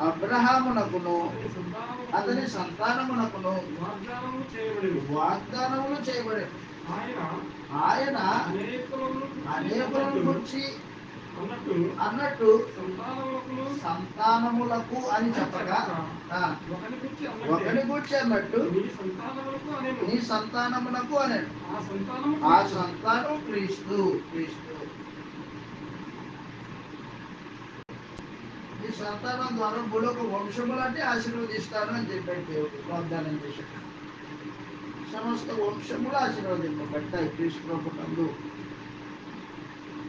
S1: అబ్రహామునకును అతని సంతానమునకును వాగ్దానములు చేయబడి, ఆయన అనేకులను గురించి అన్నట్టు సంతానములకు అని చెప్పగా, ఒకని గురించి అన్నట్టు నీ సంతానములకు అన్నాడు. ఆ సంతానం క్రీస్తు. ఈ సంతానం ద్వారా భూలోక వంశములంటే ఆశీర్వదిస్తాను అని చెప్పాడు దేవుడు, వాగ్దానం చేశాడు. సమస్త వంశములు ఆశీర్వదింపబడతాయి క్రీస్తు ప్రభునందు.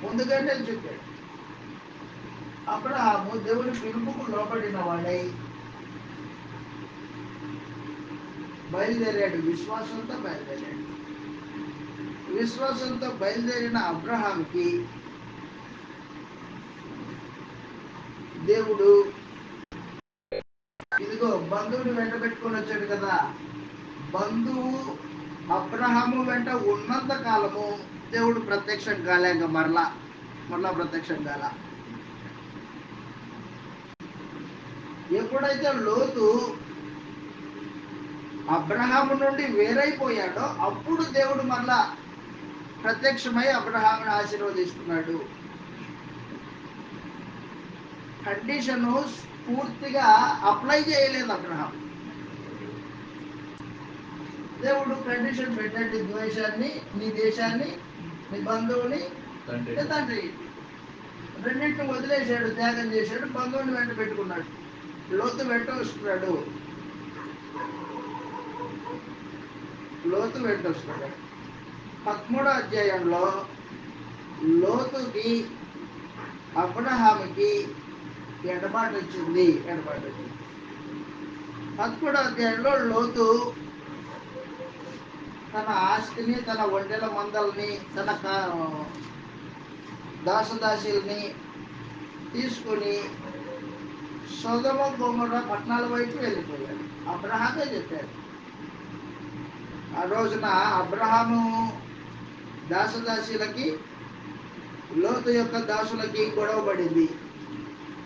S1: ముందుగానే చెప్పాడు. అబ్రహాము దేవుని పిలుపుకు లోబడిన వాడై బయలుదేరాడు. విశ్వాసంతో బయలుదేరిన అబ్రహాంకి దేవుడు ఇదిగో బంధువుని వెంట పెట్టుకొని వచ్చాడు కదా. బంధువు అబ్రహాము వెంట ఉన్నంత కాలము దేవుడు ప్రత్యక్షం కాలేక మరలా ప్రత్యక్షం కాల. ఎప్పుడైతే లోతు అబ్రహాము నుండి వేరైపోయాడో అప్పుడు దేవుడు మరలా ప్రత్యక్షమై అబ్రహాముని ఆశీర్వదిస్తున్నాడు. కండిషన్ పూర్తిగా అప్లై చేయలేదు అబ్రహాం. దేవుడు కండిషన్ పెట్టండి, ద్వేషాన్ని, నీ దేశాన్ని, నీ బంధువుని, తండ్రి రెండింటిని వదిలేశాడు, త్యాగం చేశాడు, బంధువుని వెంట పెట్టుకున్నాడు. లోతు వెంట వస్తున్నాడు. 13వ అధ్యాయంలో లోతుకి అబ్రహాముకి ఎడబాటు వచ్చింది. 13వ అధ్యాయంలో లోతు తన ఆస్తిని, తన ఒంటెల మందల్ని, తన దాసదాసీల్ని తీసుకుని సొదొమ గొమొర్రా పట్టణాల వైపు వెళ్ళిపోయాడు. అబ్రహామే చెప్పాడు. ఆ రోజున అబ్రహాము దాసదాసీలకి, లోతు యొక్క దాసులకి గొడవ పడింది.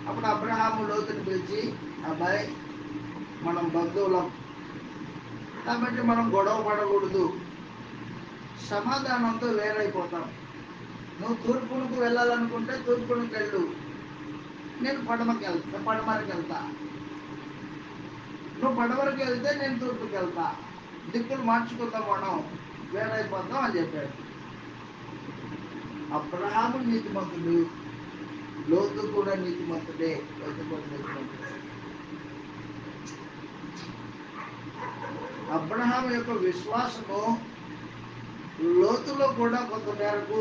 S1: అప్పుడు అబ్రహాము లోతుని పిలిచి, అబ్బాయి మనం బంధువులం కాబట్టి మనం గొడవ పడకూడదు, సమాధానంతో వేరైపోతాం. నువ్వు తూర్పునకు వెళ్ళాలనుకుంటే తూర్పునకు వెళ్ళు, నేను పడమరకి వెళ్తా. నువ్వు పడమరకి వెళ్తే నేను తూర్పుకి వెళ్తా, దిక్కులు మార్చుకుందాం, మనం వేరైపోతాం అని చెప్పాడు. అబ్రహాము నీతిమంతుడు, లోతు కూడా నీతిమంతుడే. అబ్రహాము యొక్క విశ్వాసము లోతులో కూడా కొంత మేరకు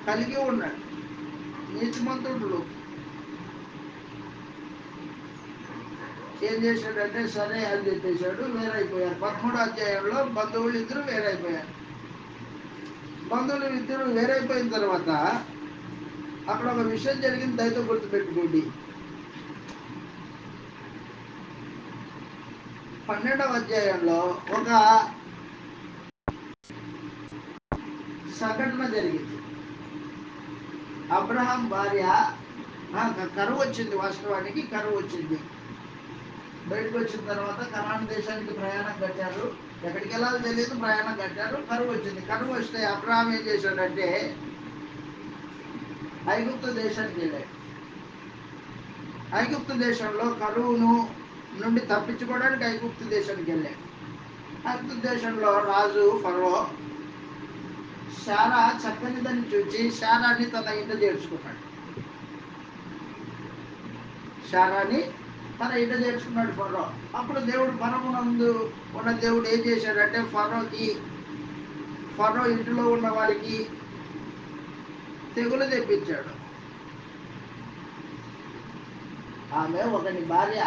S1: కలిగి ఉన్నాడు. నీతిమంతుడు ఏం చేశాడంటే సరే అని చెప్పేశాడు, వేరైపోయారు. 13వ అధ్యాయంలో బంధువులు ఇద్దరు వేరైపోయారు. బంధువులు ఇద్దరు వేరైపోయిన తర్వాత అక్కడ ఒక విషయం జరిగింది, దయతో గుర్తుపెట్టుకోండి. 12వ అధ్యాయంలో ఒక సంఘటన జరిగింది. అబ్రహాం భార్య కరువు వచ్చింది, వాస్తవానికి కరువు వచ్చింది. బయటకు వచ్చిన తర్వాత కనాను దేశానికి ప్రయాణం కట్టారు. ఎక్కడికి వెళ్ళాలో తెలియదు, ప్రయాణం కట్టారు. కరువు వచ్చింది. కరువు వస్తే అబ్రహాం ఏం చేశాడంటే ఐగుప్తు దేశానికి వెళ్ళాడు. ఐగుప్తు దేశంలో కరువును నుండి తప్పించుకోవడానికి ఐగుప్తు దేశానికి వెళ్ళాడు. ఐగుప్తు దేశంలో రాజు ఫరో శారా చక్కనిదని చూసి శారాన్ని తన ఇంట చేర్చుకున్నాడు. శారాన్ని తన ఇంట చేర్చుకున్నాడు ఫరో. అప్పుడు దేవుడు పరమునందు ఉన్న దేవుడు ఏం చేశాడంటే ఫరో ఇంటిలో ఉన్న వారికి తెగులు తెప్పించాడు. ఆమె ఒకని భార్య.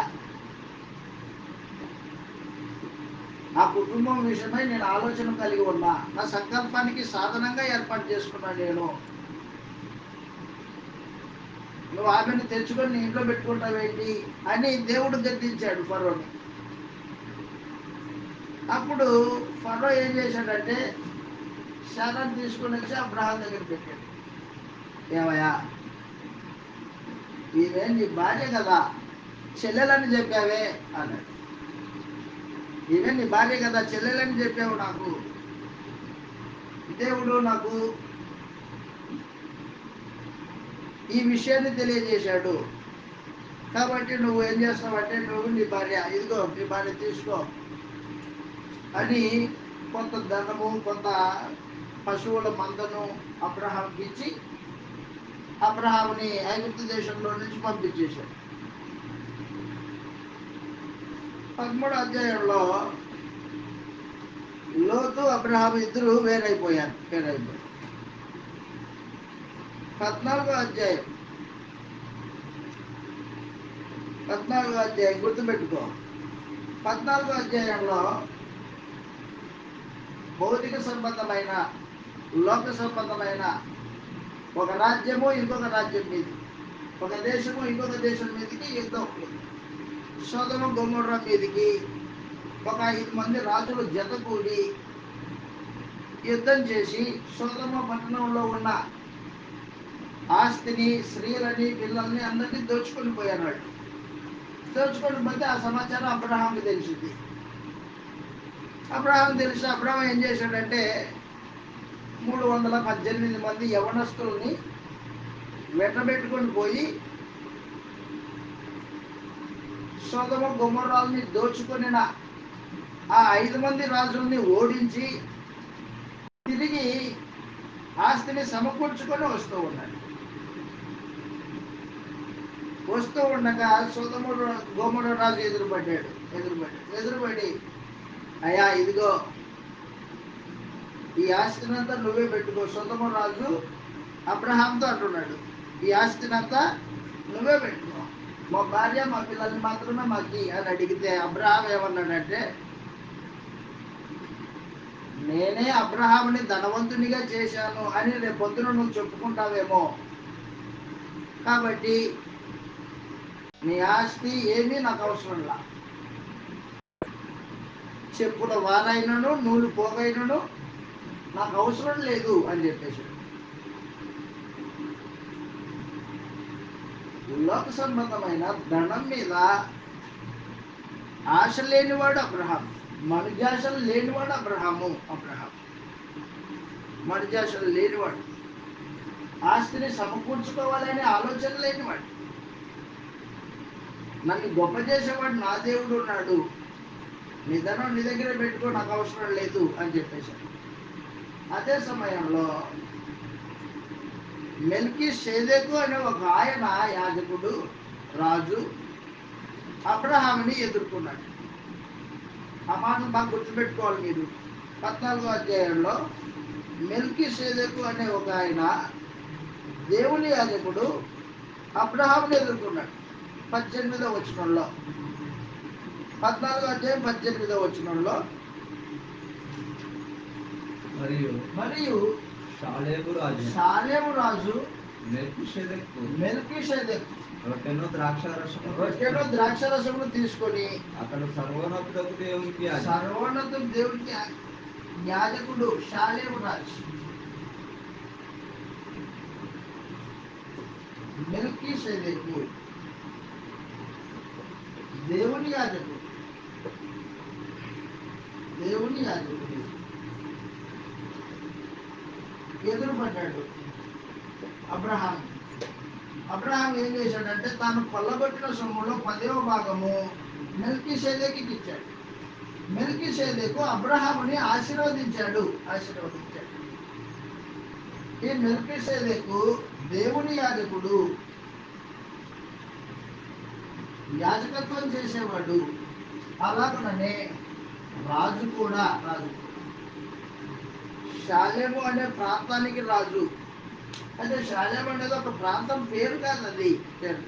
S1: ఆ కుటుంబం విషయమై నేను ఆలోచన కలిగి ఉన్నా, నా సంకల్పానికి సాధనంగా ఏర్పాటు చేసుకున్నా. నువ్వు ఆమెను తెచ్చుకొని నీ ఇంట్లో పెట్టుకుంటావేంటి అని దేవుడు గద్దించాడు ఫరోని. అప్పుడు ఫరో ఏం చేశాడంటే శారాన్ని తీసుకొని వచ్చి అబ్రహాం దగ్గర పెట్టాడు. ఏమయ్యా, ఈమె నీ భార్య కదా, చెల్లెలని చెప్పావే అన్నాడు. ఈమె నీ భార్య కదా, చెల్లెలని చెప్పావు నాకు. దేవుడు నాకు ఈ విషయాన్ని తెలియజేశాడు. కాబట్టి నువ్వు ఏం చేస్తావంటే, నువ్వు నీ భార్య, ఇదిగో నీ భార్య తీసుకో అని కొంత ధనము, కొంత పశువుల మందను అబ్రహాంకి ఇచ్చి అబ్రహాముని ఐగుప్తు దేశంలో నుంచి పంపించేశాడు. 13వ అధ్యాయంలో లోతు అబ్రహాము ఇద్దరు వేరైపోయారు. 14వ అధ్యాయం గుర్తుపెట్టుకో. 14వ అధ్యాయంలో భౌతిక సంబంధమైన, లోక సంబంధమైన ఒక రాజ్యము ఇంకొక రాజ్యం మీది, ఒక దేశము ఇంకొక దేశం మీదకి యుద్ధం. సొదొమ గొమొర్రా మీదకి ఒక 5 మంది రాజులు జతకూడి యుద్ధం చేసి సొదొమ పట్టణంలో ఉన్న ఆస్తిని, స్త్రీలని, పిల్లల్ని అందరినీ దోచుకొని పోయారు. వాళ్ళు దోచుకొని పోతే ఆ సమాచారం అబ్రహాంకి తెలిసింది. అబ్రహాం ఏం చేశాడంటే 318 మంది యవనస్తుల్ని వెంటబెట్టుకొని పోయి సొదొమ గొమొర్రాల్ని దోచుకొనిన ఆ 5 మంది రాజుల్ని ఓడించి తిరిగి ఆస్తిని సమకూర్చుకొని వస్తూ ఉండగా సొదొమ గొమొర్రా రాజు ఎదురుపడి అయ్యా, ఇదిగో ఈ ఆస్తినంతా నువ్వే పెట్టుకో. సొదొమ రాజు అబ్రహాంతో అంటున్నాడు, ఈ ఆస్తినంతా నువ్వే పెట్టుకో, మా భార్య మా పిల్లల్ని మాత్రమే మాకి అని అడిగితే అబ్రహాం ఏమన్నాడంటే, నేనే అబ్రహాముని ధనవంతునిగా చేశాను అని రేపు పొద్దున నువ్వు చెప్పుకుంటావేమో, కాబట్టి నీ ఆస్తి ఏమీ నాకు అవసరంలా, చెప్పుల వారైనను నూలు పోగైనను నాకు అవసరం లేదు అని చెప్పేసి. లోక సంబంధమైన ధనం మీద ఆశ లేనివాడు అబ్రహాం, మనుజాశలు లేనివాడు అబ్రహాము. మనుజాశలు లేనివాడు, ఆస్తిని సమకూర్చుకోవాలనే ఆలోచన లేనివాడు, నన్ను గొప్ప చేసేవాడు నా దేవుడు ఉన్నాడు, నీ ధనం నీ దగ్గర పెట్టుకో, నాకు అవసరం లేదు అని చెప్పేశాడు. అదే సమయంలో మెల్కీషెదెకు అనే ఒక ఆయన యాజకుడు, రాజు అబ్రహాముని ఎదుర్కొన్నాడు. ఆ మాటను బాగా గుర్తుపెట్టుకోవాలి మీరు. 14వ అధ్యాయంలో మెల్కీషెదెకు అనే ఒక ఆయన దేవుని యాజకుడు అబ్రహాముని ఎదుర్కొన్నాడు. 18వ వచనంలో, 14వ అధ్యాయం 18వ వచనంలో, మరియు షాలేము రాజు మెల్కీషెదెకు
S2: రొట్టెను
S1: ద్రాక్షారసమును తీసుకొని
S2: అక్కడ సర్వోన్నతుడకు దేవునికి
S1: యాజకుడు షాలేము రాజు మెల్కీషెదెకు దేవుని యాజకుడు ఎదురుపడ్డాడు. అబ్రహాం ఏం చేశాడంటే తాను కొల్లగొట్టిన సొమ్ములో 10వ భాగము మెల్కీషెదెకుకి ఇచ్చాడు. మెల్కీషెదెకు అబ్రహాముని ఆశీర్వదించాడు. ఈ మెల్కీషెదెకు దేవుని యాజకుడు, యాజకత్వం చేసేవాడు. అలాగనే రాజు కూడా షాలేము అనే ప్రాంతానికి రాజు. అంటే షాలేము అనేది ఒక ప్రాంతం పేరు కాదు, అది పేరు.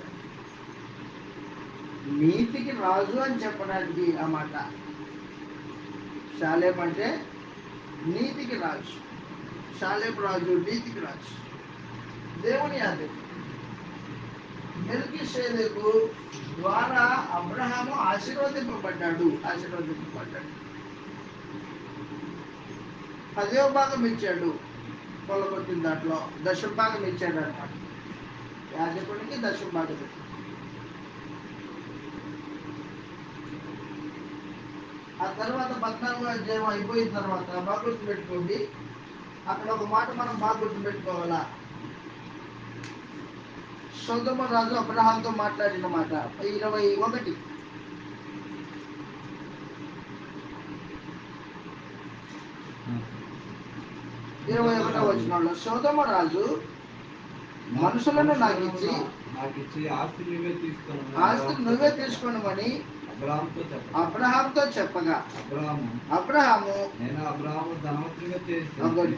S1: నీతికి రాజు అని చెప్పడానికి ఆ మాట. షాలేము అంటే నీతికి రాజు, షాలేము రాజు నీతికి రాజు, దేవుని యాజకుడు. మెల్కీషెదెకు ద్వారా అబ్రహాము ఆశీర్వదింపబడ్డాడు. 10వ భాగం ఇచ్చాడు. కొల్లగొట్టిన దాంట్లో 10వ భాగం ఇచ్చాడు అన్నమాట. యాజకుడికి 10వ భాగం. ఆ తర్వాత 14వ అధ్యాయం అయిపోయిన తర్వాత బాగా గుర్తుపెట్టుకోండి, అక్కడ ఒక మాట మనం బాగా గుర్తుపెట్టుకోవాలా. సొదొమ రాజు అబ్రహాంతో మాట్లాడిన మాట 21. 21వ వచనంలో సొదొమ రాజు మనుషులను నాకు ఇచ్చి ఆస్తి నువ్వే తీసుకోనమని అబ్రహాముతో చెప్పగా అబ్రహాము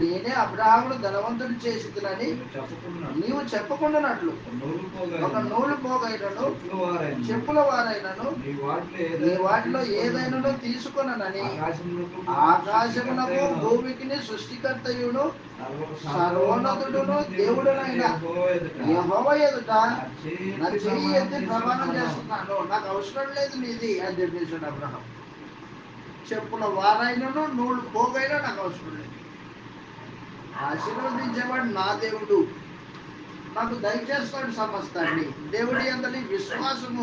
S1: నేనే అబ్రహామును ధనవంతుడు చేసినని నీవు చెప్పకుండానట్లు ఒక నూలు పోగైనను చెప్పుల వారైనను నీ వాటిలో ఏదైనా తీసుకొనని ఆకాశమునకు భూమికి సృష్టికర్తయును సర్వోన్నతుడును దేవుడునైన యెహోవా ఎదుట నా చెయ్యి ఎత్తి ప్రమాణం చేస్తున్నాను, నాకు అవసరం లేదు నీది అని చెప్పేసాడు అబ్రహాం. చెప్పుల వారైనను నూలు పోగైనా నాకు అవసరం లేదు. ఆశీర్వదించేవాడు నా దేవుడు, నాకు దయచేస్తాడు సమస్తాన్ని. దేవుడి అందరి విశ్వాసం.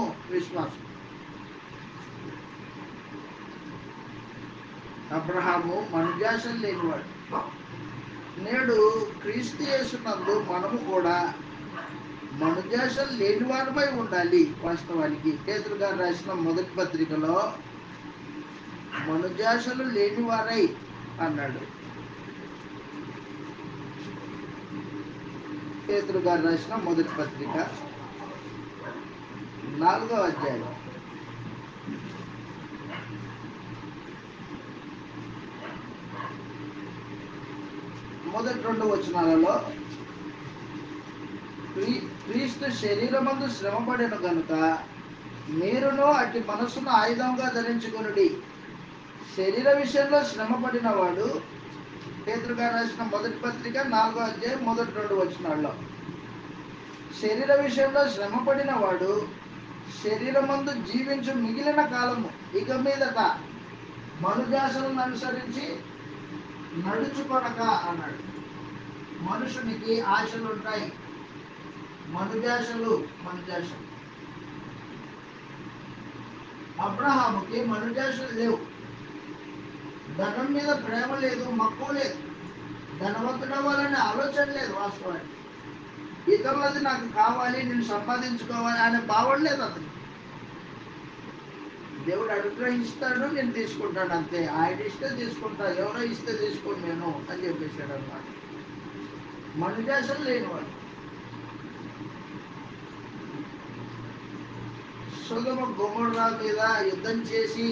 S1: అబ్రహాము మనుజాశలు లేనివాడు. నేడు క్రీస్తు యేసునందు మనము కూడా మనుజాశలు లేని వారిపై ఉండాలి. వాస్తవానికి పేతురు గారు రాసిన మొదటి పత్రికలో మనుజాశలు లేని వారై అన్నాడు. పేతురు గారు రాసిన మొదటి పత్రిక 4వ అధ్యాయం మొదటి 2 వచనాలలో క్రీస్తు శరీరమందు శ్రమపడిన కనుక మీరును అట్టి మనస్సును ఆయుధంగా ధరించుకొనుడి. శరీర విషయంలో శ్రమపడిన వాడు, పేతురు గారు రాసిన మొదటి పత్రిక 4వ అధ్యాయం మొదటి 2 వచనాల్లో, శరీర విషయంలో శ్రమపడిన వాడు శరీరమందు జీవించు మిగిలిన కాలము ఇక మీదట మనుజాసలను అనుసరించి నడుచుకొనక అన్నాడు. మనుషునికి ఆశలు ఉంటాయి, మనుజాసలు. అబ్రహాముకి మనుజాసలు లేవు. ధనం మీద ప్రేమ లేదు, మక్కువ లేదు, ధనవంతుడు అవ్వాలనే ఆలోచన లేదు. వాస్తవానికి ఇతరులది నాకు కావాలి, నేను సంపాదించుకోవాలి అనే భావన లేదు అతను. దేవుడు అనుగ్రహిస్తాడు, నేను తీసుకుంటాను అంతే. ఆయన ఇస్తే తీసుకుంటా, ఎవరో ఇస్తే తీసుకోను నేను అని చెప్పేశాడు అన్నమాట. మనుజాసలు లేనివాడు. సొదొమ గొమొర్రా మీద యుద్ధం చేసి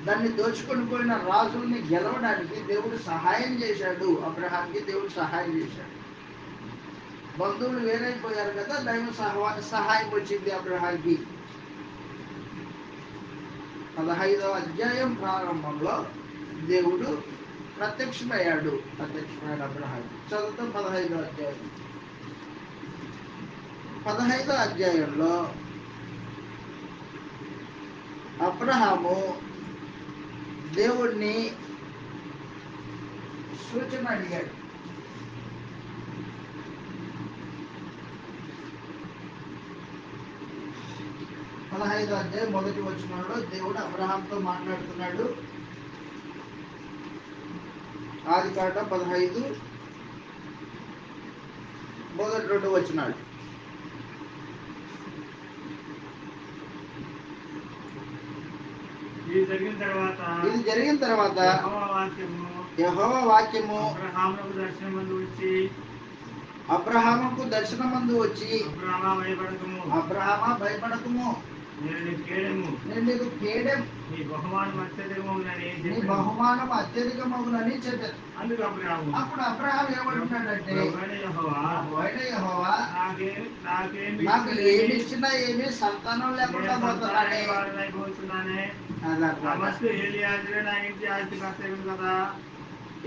S1: దాన్ని దోచుకొని పోయిన రాజుల్ని గెలవడానికి దేవుడు సహాయం చేశాడు. అబ్రహాంకి దేవుడు సహాయం చేశాడు. బంధువులు వేరైపోయారు కదా, దైవ సహాయం వచ్చింది అబ్రహాంకి. 15వ అధ్యాయం ప్రారంభంలో దేవుడు ప్రత్యక్షమయ్యాడు అబ్రహాం. చదువుతాం 15వ అధ్యాయం. 15వ అధ్యాయంలో అబ్రహాము దేవుణ్ణి సూచన అడిగాడు. మొదటి వచనంలో దేవుడు అబ్రహాంతో మాట్లాడుతున్నాడు. ఆదికాండం 15 మొదటి 2 వచనాలు.
S2: ఇది జరిగిన తర్వాత యెహోవా వాక్యము అబ్రహాముకు దర్శనమందు వచ్చి అబ్రహామా భయపడకుము, నేను నీకు కేడెం, నీ బహుమానం అత్యధికమగునని చెప్పాను. అప్పుడు అబ్రహాం ఏమంటున్నాడంటే, యెహోవా నాకు ఏమి ఇచ్చినా ఏమి సంతానం లేకుండా పోతున్నానే.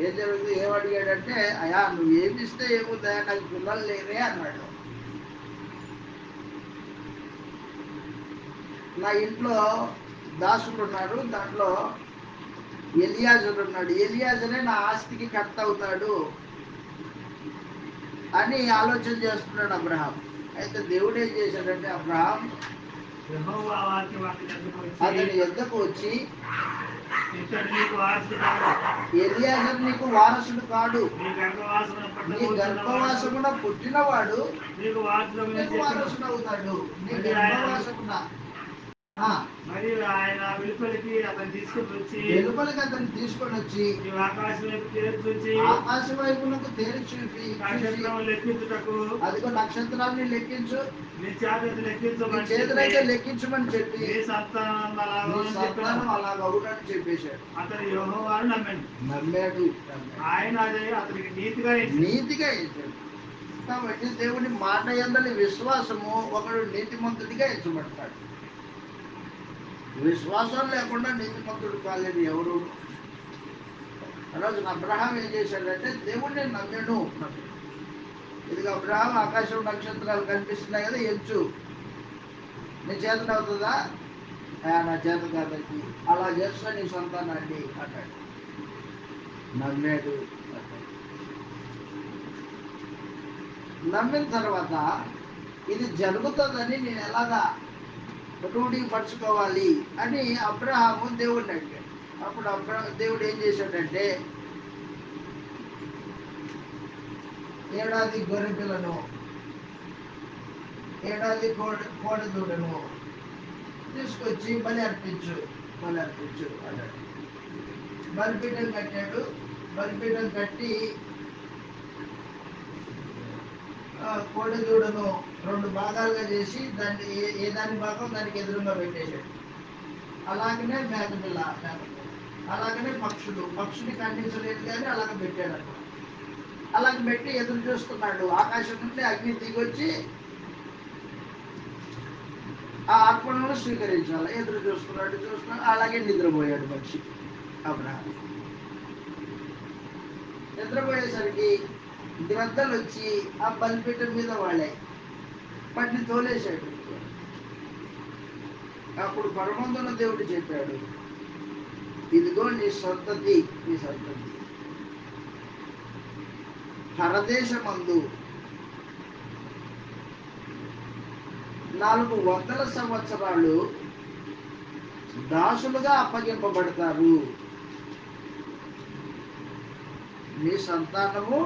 S2: ఏం జరుగుతుంది? ఏమడిగాడంటే, అయ్యా నువ్వు ఏమి ఇస్తే ఏముందా, నాకు పిల్లలు లేరే అన్నాడు. నా ఇంట్లో దాసుడు ఉన్నారు, దాంట్లో ఎలియాజరు ఉన్నాడు, ఎలియాజరే నా ఆస్తికి కర్త అవుతాడు అని ఆలోచన చేస్తున్నాడు అబ్రహాం. అయితే దేవుడు ఏం చేశాడంటే, అబ్రహాం అతని యొద్దకు వచ్చి, ఎలియాజరు నీకు వారసుడు కాడు, నీ గర్భవాసమున పుట్టినవాడు నీకు వారసుడు అవుతాడు. నీ గర్భవాసమున మరియు ఆయన వెలుపలికి అతను తీసుకొని వచ్చి
S1: ఆకాశం వైపునకు తేరి చూపి,
S2: లెక్కించుటకు
S1: అదిగో నక్షత్రాన్ని లెక్కించు,
S2: నీ
S1: చేతులైతే లెక్కించమని చెప్పి
S2: సంతానం
S1: అలాగవునని చెప్పేశాడు.
S2: అతను యెహోవాను నమ్మాడు. ఆయన అతనికి నీతిగా
S1: ఇచ్చాడు. కాబట్టి దేవుని మాట యందలి విశ్వాసము ఒకడు నీతిమంతుడిగా ఎంచబడతాడు. విశ్వాసం లేకుండా నీతిమంతుడు కాలేదు ఎవరు. రోజున అబ్రహాం ఏం చేశాడంటే, దేవుడిని నమ్మాడు. ఇదిగో అబ్రహాం, ఆకాశం నక్షత్రాలు కనిపిస్తున్నాయి కదా, ఎంచు, నీ చేతన అవుతుందా? నా చేత కాదండి, అలా చేస్తా నీ సంతానాన్ని అన్నాడు. నమ్మాడు. నమ్మిన తర్వాత ఇది జరుగుతుందని నేను ఎలాగా రూఢీపరచుకోవాలి అని అబ్రహాము దేవుడిని అడిగాడు. అప్పుడు దేవుడు ఏం చేశాడంటే, ఏడాది గొర్రె పిల్లను, ఏడాది కోడెదూడను తీసుకొచ్చి బలి అర్పించు అన్నాడు. బలిపీఠం కట్టాడు. బలిపీఠం కట్టి కోడెదూడను 2 భాగాలుగా చేసి దాన్ని ఏ దాని భాగం దానికి ఎదురుగా పెట్టేశాడు. అలాగనే మేకపిల్ల, అలాగనే పక్షుని ఖండించలేదు కానీ అలాగ పెట్టాడు అన్నమాట. అలాగ పెట్టి ఎదురు చూస్తున్నాడు. ఆకాశం నుండి అగ్ని దిగొచ్చి ఆ అర్పణను స్వీకరించాలి. ఎదురు చూస్తున్నాడు. అలాగే నిద్రపోయాడు మనిషి అబ్రహాం. నిద్రపోయేసరికి గ్రద్దలు వచ్చి ఆ బలిపీఠం మీద వాళ్ళే వాటిని తోలేశాడు. అప్పుడు పరమందున దేవుడు చెప్పాడు,
S2: ఇదిగో నీ సంతతి పరదేశమందు 400 సంవత్సరాలు దాసులుగా అప్పగింపబడతారు. నీ సంతానము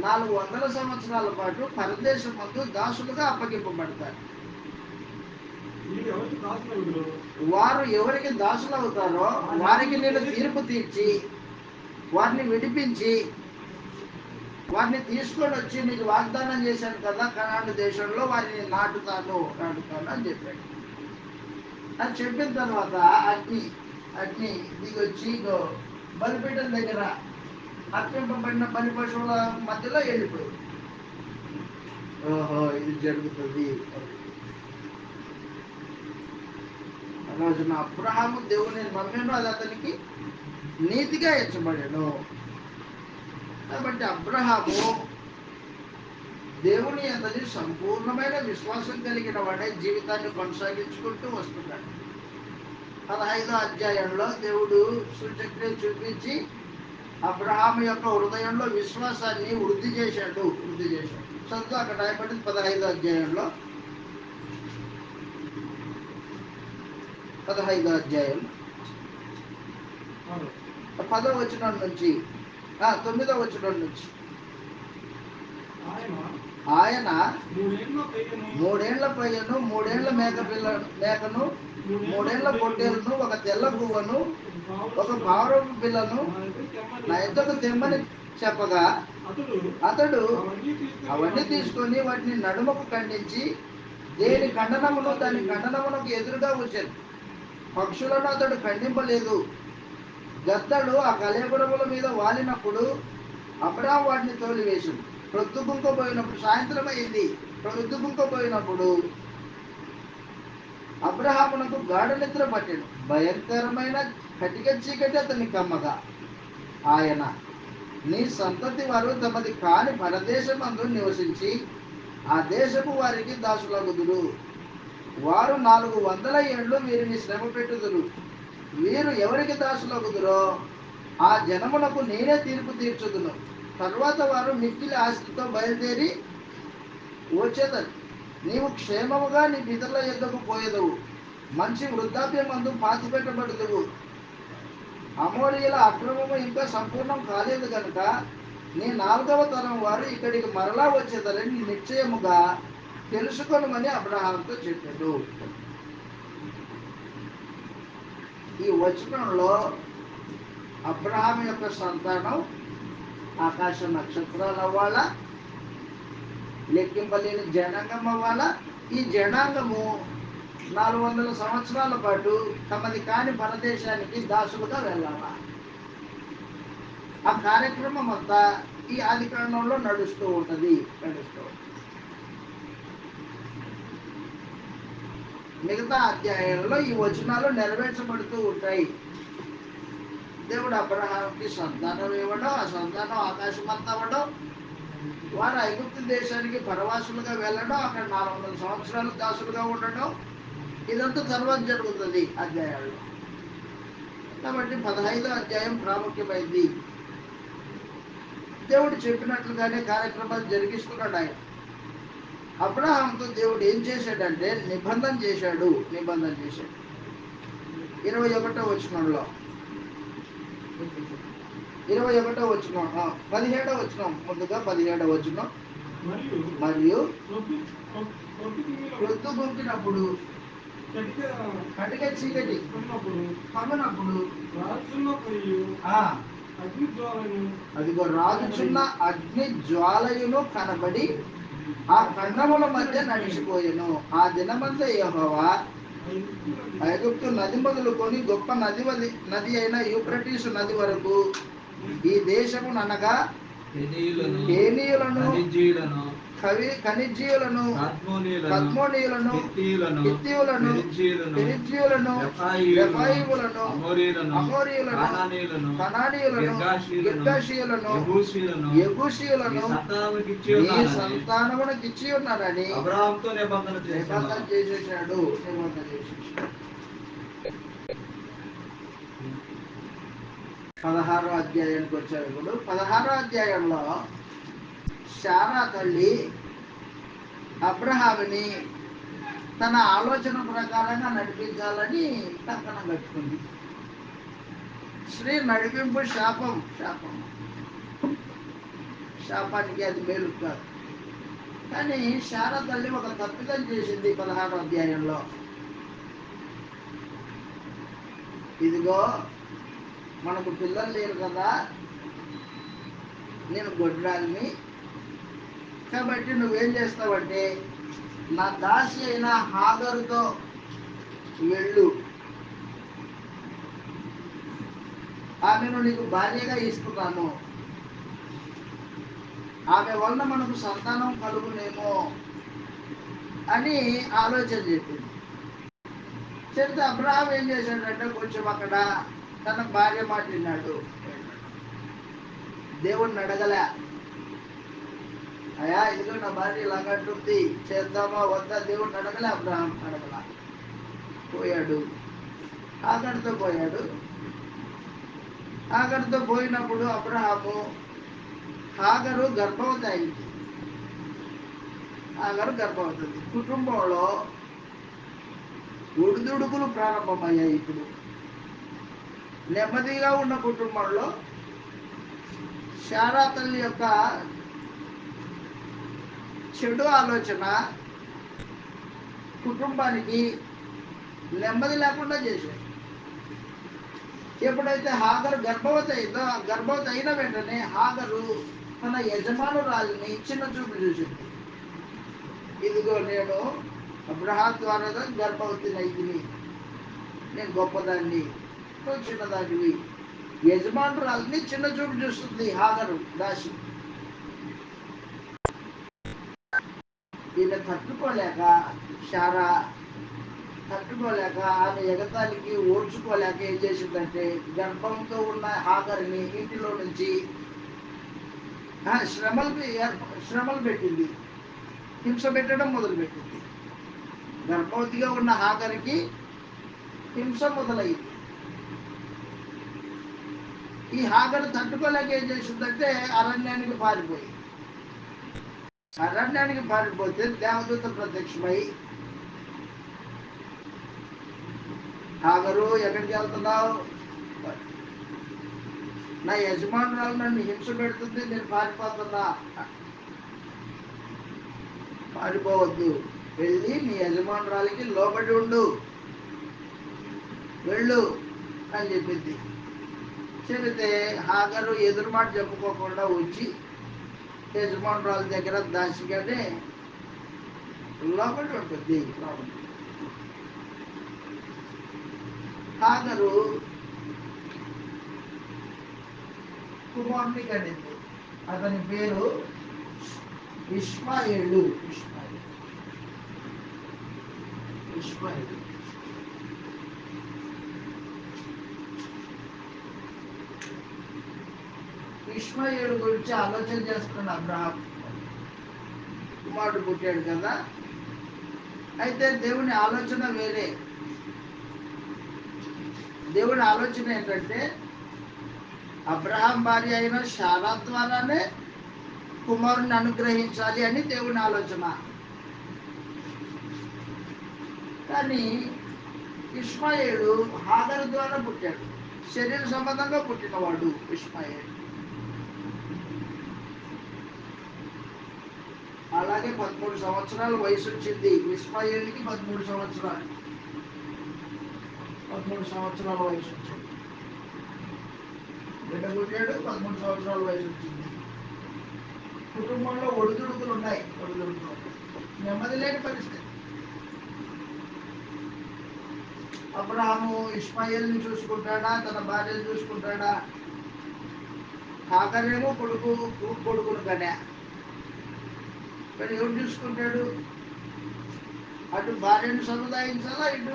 S2: 400 సంవత్సరాల పాటు పరదేశమందు దాసులుగా అప్పగింపబడతారు. వారు ఎవరికి దాసులు అవుతారో వారికి నేను తీర్పు తీర్చి వారిని విడిపించి వారిని తీసుకొని వచ్చి నీకు వాగ్దానం చేశాను కదా కనాను దేశంలో వారిని నాటుతాను అని చెప్పాడు. అని చెప్పిన తర్వాత అగ్ని దిగొచ్చి బలిపీఠం దగ్గర అర్పింపబడిన బలి పశువుల మధ్యలో వెళ్ళిపోయింది. ఓహో, ఇది జరుగుతుంది. రోజున అబ్రహాము దేవుని నమ్మాను, అది అతనికి నీతిగా ఎంచబడాను. కాబట్టి అబ్రహాము దేవుని యందు సంపూర్ణమైన విశ్వాసం కలిగిన వాడే జీవితాన్ని కొనసాగించుకుంటూ వస్తున్నాడు. 15వ అధ్యాయంలో దేవుడు సూచక్రియలు చూపించి అబ్రహాము యొక్క హృదయంలో విశ్వాసాన్ని వృద్ధి చేశాడు. చదువు అక్కడ రాయబడింది 15వ అధ్యాయంలో 15వ అధ్యాయం 10వ వచనం నుంచి 9వ వచనం నుంచి ఆయన 3 ఏళ్ల పయ్యను 3 ఏళ్ల మేకను 3 ఏళ్ల పొట్టేలును ఒక తెల్ల గువ్వను ఒక పావురపు పిల్లను నా ఎద్దకు తెమ్మని చెప్పగా అతడు అవన్నీ తీసుకొని వాటిని నడుమకు ఖండించి దేని ఖండనమును దాని ఖండనమునకు ఎదురుగా వచ్చాడు. పక్షులను అతడు ఖండింపలేదు. గద్దలు ఆ కలేబరముల మీద వాలినప్పుడు అబ్రాహాము వాటిని తోలివేసింది. ప్రొద్దుగుంకపోయినప్పుడు సాయంత్రం అయింది. ప్రొద్దుగుంకపోయినప్పుడు అబ్రహామునకు గాఢ నిద్ర పట్టాడు. భయంకరమైన కటిక చీకటి అతన్ని కమ్మగా ఆయన నీ సంతతి వారు తమది కాని పరదేశమందు నివసించి ఆ దేశపు వారికి దాసులగుదురు. వారు 400 ఏళ్ళు వీరిని శ్రమ పెట్టుదురు. వీరు ఎవరికి దాసులగుదురో ఆ జనమునకు నేనే తీర్పు తీర్చుదును. తరువాత వారు మిక్కిలి ఆస్తితో బయలుదేరి వచ్చేదరు. నీవు క్షేమముగా నీ పితరుల యొద్దకు పోయేదవు. మంచి వృద్ధాప్యమందు పాతిపెట్టబడుదువు. అమోరీయుల అక్రమము ఇంకా సంపూర్ణం కాలేదు కనుక నీ 4వ తరం వారు ఇక్కడికి మరలా వచ్చేదరని నిశ్చయముగా తెలుసుకొనమని అబ్రహాముతో చెప్పాడు. ఈ వచనంలో అబ్రహాము యొక్క సంతానం ఆకాశ నక్షత్రాలు అవ్వాలా, లెక్కింపలేని జనాంగం అవ్వాలా. ఈ జనాంగము 400 సంవత్సరాల పాటు తమది కాని పరదేశానికి దాసులుగా వెళ్ళాలా. ఆ కార్యక్రమం అంతా ఈ ఆదికాండంలో నడుస్తూ ఉంటుంది. మిగతా అధ్యాయంలో ఈ వచనాలు నెరవేర్చబడుతూ ఉంటాయి. దేవుడు అబ్రహాముకి సంతానం ఇవ్వడం, ఆ సంతానం ఆకాశమంతా అవ్వడం, వారు ఐగుప్తు దేశానికి పరవాసులుగా వెళ్ళడం, అక్కడ 400 సంవత్సరాలు దాసులుగా ఉండడం, ఇదంతా తర్వాత జరుగుతుంది అధ్యాయాల్లో. కాబట్టి 15వ అధ్యాయం ప్రాముఖ్యమైంది. దేవుడు చెప్పినట్లుగానే కార్యక్రమాలు జరిగిస్తున్నాడు. ఆయన అబ్రహాముతో దేవుడు ఏం చేశాడంటే నిబంధన చేశాడు. 21వ వచనంలో 17వ వచనం ముందుగా 17వ వచనం మరియు ప్రొద్దుగుంకినప్పుడు కటిక చీకటి కమ్మినప్పుడు అదిగో రాజుచున్న అగ్ని జ్వాలయును కనబడి ఆ ఖండముల మధ్య నడిచిపోయెను. ఆ దినమంతా యెహోవా ఐగుప్తు నది మొదలుకొని గొప్ప నది అయిన యూఫ్రటీసు నది వరకు ఈ దేశముననగా కేనీయులను కనిజీయులను కద్మోనీయులను హిత్తీయులను పెరిజ్జీయులను రెఫాయీములను అమోరీయులను కనానీయులను గిర్గాషీయులను యెబూసీయులను నీ సంతానమునకు ఇచ్చి ఉన్నారని
S1: అబ్రహాముతో నిబంధన
S2: చేసేసాడు. 16వ అధ్యాయానికి వచ్చారు. ఇప్పుడు 16వ అధ్యాయంలో శారా తల్లి అబ్రహాముని తన ఆలోచన ప్రకారంగా నడిపించాలని కంకణం కట్టుకుంది. స్త్రీ నడిపింపు శాపానికి అది మేలు కాదు. కానీ శారా తల్లి ఒక తప్పిదం చేసింది 16వ అధ్యాయంలో. ఇదిగో మనకు పిల్లలు లేరు కదా, నేను గొడ్రాలిని, కాబట్టి నువ్వేం చేస్తావంటే నా దాసి అయిన హాగరుతో వెళ్ళు, ఆమెను నీకు భార్యగా ఇస్తున్నాను, ఆమె వలన మనకు సంతానం కలుగునేమో అని ఆలోచన చెప్పింది. చెప్తే అబ్రహాం ఏం చేశాడంటే కొంచెం అక్కడ తన భార్య మాట విన్నాడు. దేవుడిని అడగలే, అయ్యా ఇదిగో నా భార్య ఇలాగంటుంది చేద్దామా వద్దా, దేవుడిని అడగలే. అబ్రహాం అడగల, పోయాడు, ఆగర్తో పోయాడు. ఆగర్తో పోయినప్పుడు అబ్రహాము హాగరు గర్భవతి అయింది. హాగరు గర్భవతి. కుటుంబంలో ఒడిదుడుకులు ప్రారంభమయ్యాయి. ఇప్పుడు నెమ్మదిగా ఉన్న కుటుంబంలో శారా తల్లి యొక్క చెడు ఆలోచన కుటుంబానికి నెమ్మది లేకుండా చేశారు. ఎప్పుడైతే హాగరు గర్భవతి అయిందో, ఆ గర్భవతి అయిన వెంటనే హాగరు తన యజమానురాలిని చిన్న చూపు చూసింది. ఇదిగో నేను అబ్రహాం ద్వారా గర్భవతిని అయింది, నేను గొప్పదాన్ని, నువ్వు చిన్నదానివి. యజమానురాలిని చిన్న చూపు చూస్తుంది హాగరు దాసి. ఈయన తట్టుకోలేక, శారా తట్టుకోలేక, ఆమె ఎగతానికి ఓడ్చుకోలేక ఏం చేసిందంటే గర్భంతో ఉన్న హాగర్ని ఇంటిలో నుంచి శ్రమలు పెట్టింది, హింస పెట్టడం మొదలుపెట్టింది. గర్భవతిగా ఉన్న హాగర్కి హింస మొదలైంది. ఈ హాగరు తట్టుకోలేక ఏం చేసిందంటే అరణ్యానికి పారిపోయి, పారిపోతే దేవదూత ప్రత్యక్షమై, హాగరు ఎక్కడికి వెళ్తున్నావు, నా యజమానురాలు నన్ను హింస పెడుతుంది, నేను పారిపోతున్నా, పారిపోవద్దు, వెళ్ళి నీ యజమానురాలికి లోబడి ఉండు, వెళ్ళు అని చెప్పింది. చెబితే హాగరు ఎదురు మాట చెప్పుకోకుండా వచ్చి యజమానురాల దగ్గర దాసిగానే లోబడి ఉంటుంది. హాగరు కుమారుని కనింది. అతని పేరు ఇష్మాయేలు. ఇష్మాయేలు గురించి ఆలోచన చేస్తున్న అబ్రహాం, కుమారుడు పుట్టాడు కదా. అయితే దేవుని ఆలోచన వేరే. దేవుని ఆలోచన ఏంటంటే అబ్రహాం భార్య అయిన శారా ద్వారానే కుమారుని అనుగ్రహించాలి అని దేవుని ఆలోచన. కానీ ఇష్మాయేలు హాగరు ద్వారా పుట్టాడు, శరీర సంబంధంగా పుట్టినవాడు ఇష్మాయేలు. అలాగే 13 సంవత్సరాల వయసు వచ్చింది ఇష్మాయేలుకి. 13 సంవత్సరాల వయసు వచ్చింది. బిడ్డ పుట్టాడు, 13 సంవత్సరాల వయసు వచ్చింది. కుటుంబంలో ఒడిదుడుకులు ఉన్నాయి, నెమ్మది లేని పరిస్థితి. అబ్రహాము ఇష్మాయేల్ని చూసుకుంటాడా, తన భార్యను చూసుకుంటాడా? హాగరేమో కొడుకును కనే, కానీ ఎవరు చూసుకుంటాడు? అటు భార్యను సముదాయించాలా, ఇటు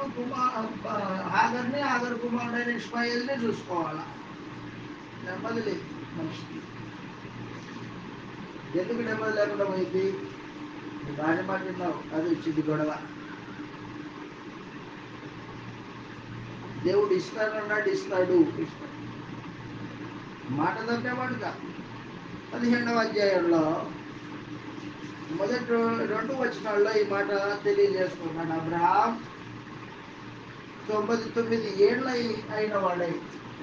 S2: హాగర్ని, హాగర్ కుమారుడైన ఇష్మాయేల్ని చూసుకోవాలా. నెమ్మది లేదు మనిషికి. ఎందుకు నెమ్మది లేకుండా పోయింది? భార్య మాట విన్నావు, అది వచ్చింది గొడవ. దేవుడు ఇస్తానన్నాడు, ఇస్తాడు. మాట తప్పేవాడు కాదు. 15వ అధ్యాయంలో మొదటి 2 వచనాల్లో ఈ మాట తెలియజేస్తున్నాడు. అబ్రహాం 99 ఏళ్ళ అయిన వాడై,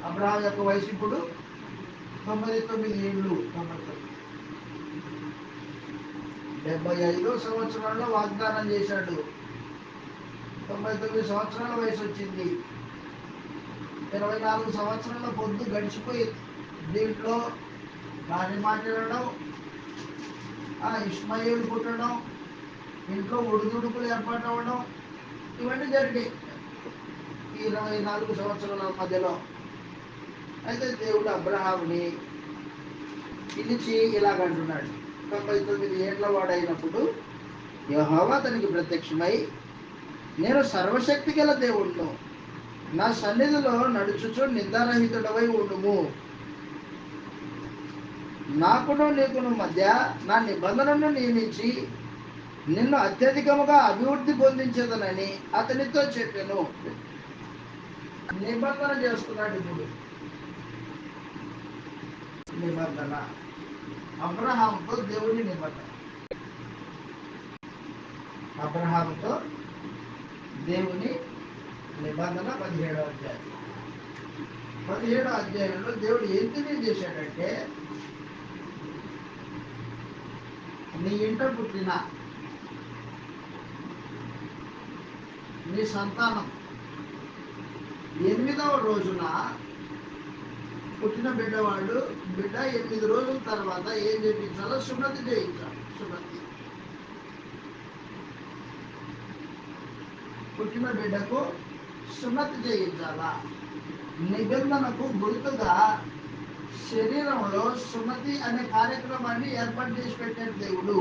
S2: అబ్రహాం యొక్క వయసు ఇప్పుడు 99 ఏళ్ళు. 75 సంవత్సరాల్లో వాగ్దానం చేశాడు. 99 సంవత్సరాల వయసు వచ్చింది. 24 సంవత్సరాల పొద్దు గడిచిపోయింది. దీంట్లో భార్య మాట్లాడడం, ఇష్మాయిలు పుట్టడం, ఇంట్లో ఒడిదుడుకులు ఏర్పాటు అవ్వడం, ఇవన్నీ జరిగాయి ఈ 24 సంవత్సరాల మధ్యలో. అయితే దేవుడు అబ్రహాముని పిలిచి ఇలాగంటున్నాడు. 99 ఏళ్ల వాడైనప్పుడు యెహోవా అతనికి ప్రత్యక్షమై, నేను సర్వశక్తి గల దేవుడును, నా సన్నిధిలో నడుచుచు నిందారహితుడవై ఉండుము, నాకును నీకును మధ్య నా నిబంధనను నియమించి నిన్ను అత్యధికముగా అభివృద్ధి పొందించేదనని అతనితో చెప్పాను. నిబంధన చేస్తున్నాడు. ఇప్పుడు నిబంధన అబ్రహాముతో దేవుని నిబంధన. అబ్రహాముతో దేవుని నిబంధన 17వ అధ్యాయం. 17వ అధ్యాయంలో దేవుడు ఏం తెలియజేశాడంటే, నీ ఇంట పుట్టిన నీ సంతానం 8వ రోజున పుట్టిన బిడ్డ 8 రోజుల తర్వాత ఏం చేయించాలో సున్నతి చేయించాలి. సున్నతి పుట్టిన బిడ్డకు సున్నతి చేయించాలా. నిబంధనకు గుర్తుగా శరీరంలో సున్నతి అనే కార్యక్రమాన్ని ఏర్పాటు చేసి పెట్టాడు దేవుడు.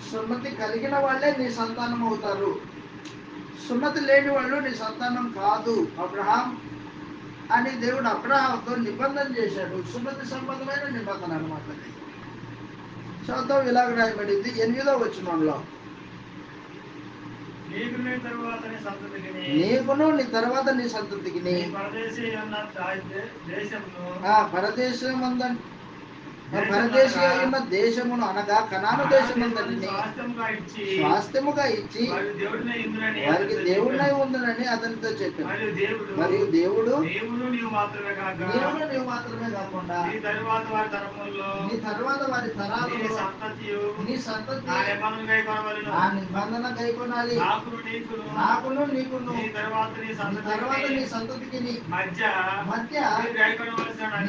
S2: సున్నతి కలిగిన వాళ్ళే నీ సంతానం అవుతారు. సున్నతి లేని వాళ్ళు నీ సంతానం కాదు అబ్రహాం అని దేవుడు అబ్రహాంతో నిబంధన చేశాడు. సున్నతి సంబంధమైన నిబంధన అనమాట. చదువు ఇలాగ రాయబడింది 8వ వచనంలో, నీకును నీ తర్వాత నీ సంతతికి పరదేశీ అయిన దేశమును అనగా కనాను దేశమంతటిని స్వాస్థ్యముగా ఇచ్చి వారికి దేవుడినై ఉందని అతనితో చెప్పాను. మరియు దేవుడు నీవు మాత్రమే కాకుండా నీ తర్వాత వారి తరాలలో నీ సంతతి నా నిబంధన గైకొనాలి. నాకును నీకును నీ తర్వాత నీ సంతతికి మధ్య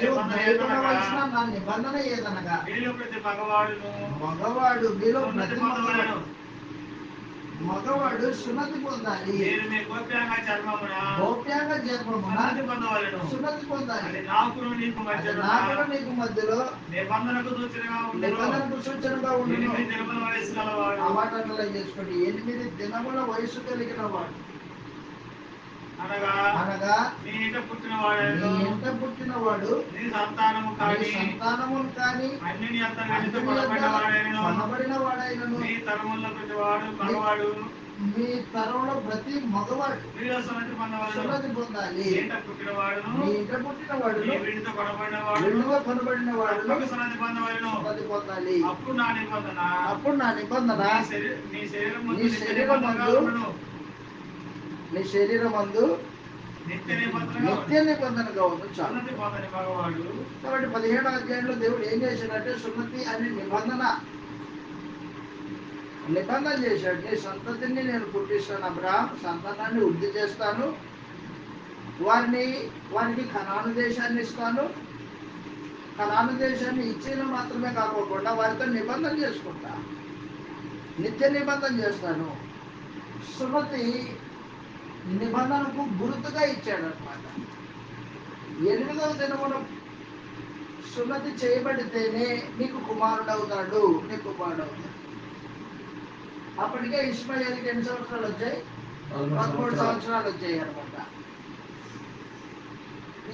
S2: నీవు గైకొనవలసిన నా నిబంధన ఏదనగా, మగవాడు మీలో ప్రతి మగవాడు సున్నతి పొందాలి. గోప్యాంగ చర్మమున సున్నతి పొందాలి. నాకును నీకు మధ్యలో నిబంధనకు సూచనగా ఉండును. ఆ మాట అండర్లైన్ చేసుకోండి. 8 దినముల వయసు కలిగిన వాడు అనగా నీ ఇంట పుట్టినవాడు నీ సంతానమును కానీ కొనబడిన వాడైనను మీ తరంలో ప్రతి మగవాడు సున్నతి పొందాలి. నీ ఇంట పుట్టినవాడు విడుగా కొనబడిన వాడు సున్నతి పొందాలి. అప్పుడు నా నిబంధన నీ శరీరమందు నిత్య నిబంధనగా ఉంది. చాలు. కాబట్టి 17వ అధ్యాయంలో దేవుడు ఏం చేశాడంటే, సున్నతి అనే నిబంధన చేశాడు. నీ సంతతిని నేను పుట్టిస్తాను, అబ్రహాం సంతానాన్ని వృద్ధి చేస్తాను, వారికి కనాను దేశాన్ని ఇస్తాను. కనాను దేశాన్ని ఇచ్చిన మాత్రమే కాకోకుండా వారితో నిబంధన చేసుకుంటా, నిత్య నిబంధన చేస్తాను. సున్నతి నిబంధనకు గుర్తుగా ఇచ్చాడు అనమాట. 8వ దినమున సున్నతి చేయబడితేనే నీకు కుమారుడు అవుతాడు. అప్పటికే ఇష్మాయేలుకి ఎన్ని సంవత్సరాలు వచ్చాయి? 13 సంవత్సరాలు వచ్చాయి అనమాట.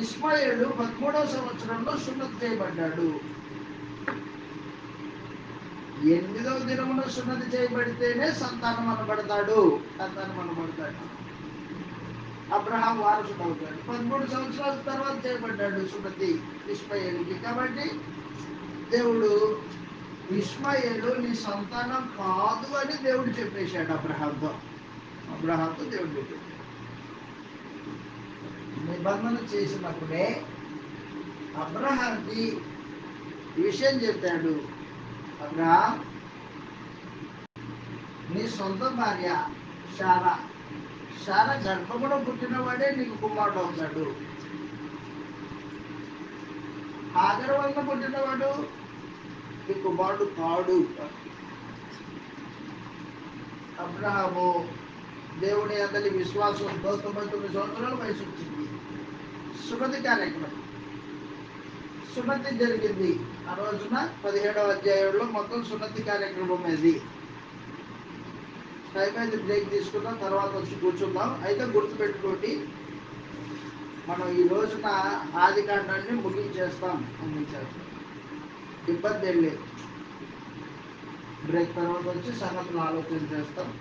S2: ఇష్మాయేలు 13వ సంవత్సరంలో సున్నతి చేయబడ్డాడు. 8వ దినమున సున్నతి చేయబడితేనే సంతానం అనబడతాడు. అబ్రహాం వారసుడు అవుతాడు. 13 సంవత్సరాల తర్వాత చేయబడ్డాడు సున్నతి ఇష్మాయేలుకి. కాబట్టి దేవుడు ఇష్మాయేలు నీ సంతానం కాదు అని దేవుడు చెప్పేశాడు అబ్రహాంతో. దేవుడు చెప్పాడు. నిబంధన చేసినప్పుడే అబ్రహాంకి ఈ విషయం చెప్పాడు. అబ్రహాం, నీ సొంత భార్య శారా గర్భములో పుట్టినవాడే నీకు కుమారుడు అవుతాడు. హాగరు వలన పుట్టినవాడు నీ కుమారుడు కాడు. అబ్రహాము దేవుని అందరి విశ్వాసంతో 99 సంవత్సరాల వయసు వచ్చింది. సున్నతి కార్యక్రమం సున్నతి జరిగింది. ఆ రోజున 17వ అధ్యాయంలో మొత్తం సున్నతి కార్యక్రమం అది. టైం అయితే బ్రేక్ తీసుకుందాం, తర్వాత వచ్చి కూర్చుందాం. అయితే గుర్తుపెట్టుకోండి, మనం ఈ రోజున ఆదికాండాన్ని ముగించేస్తాం. ఇబ్బంది ఏం లేదు. బ్రేక్ తర్వాత వచ్చి సంగతులు ఆలోచన చేస్తాం.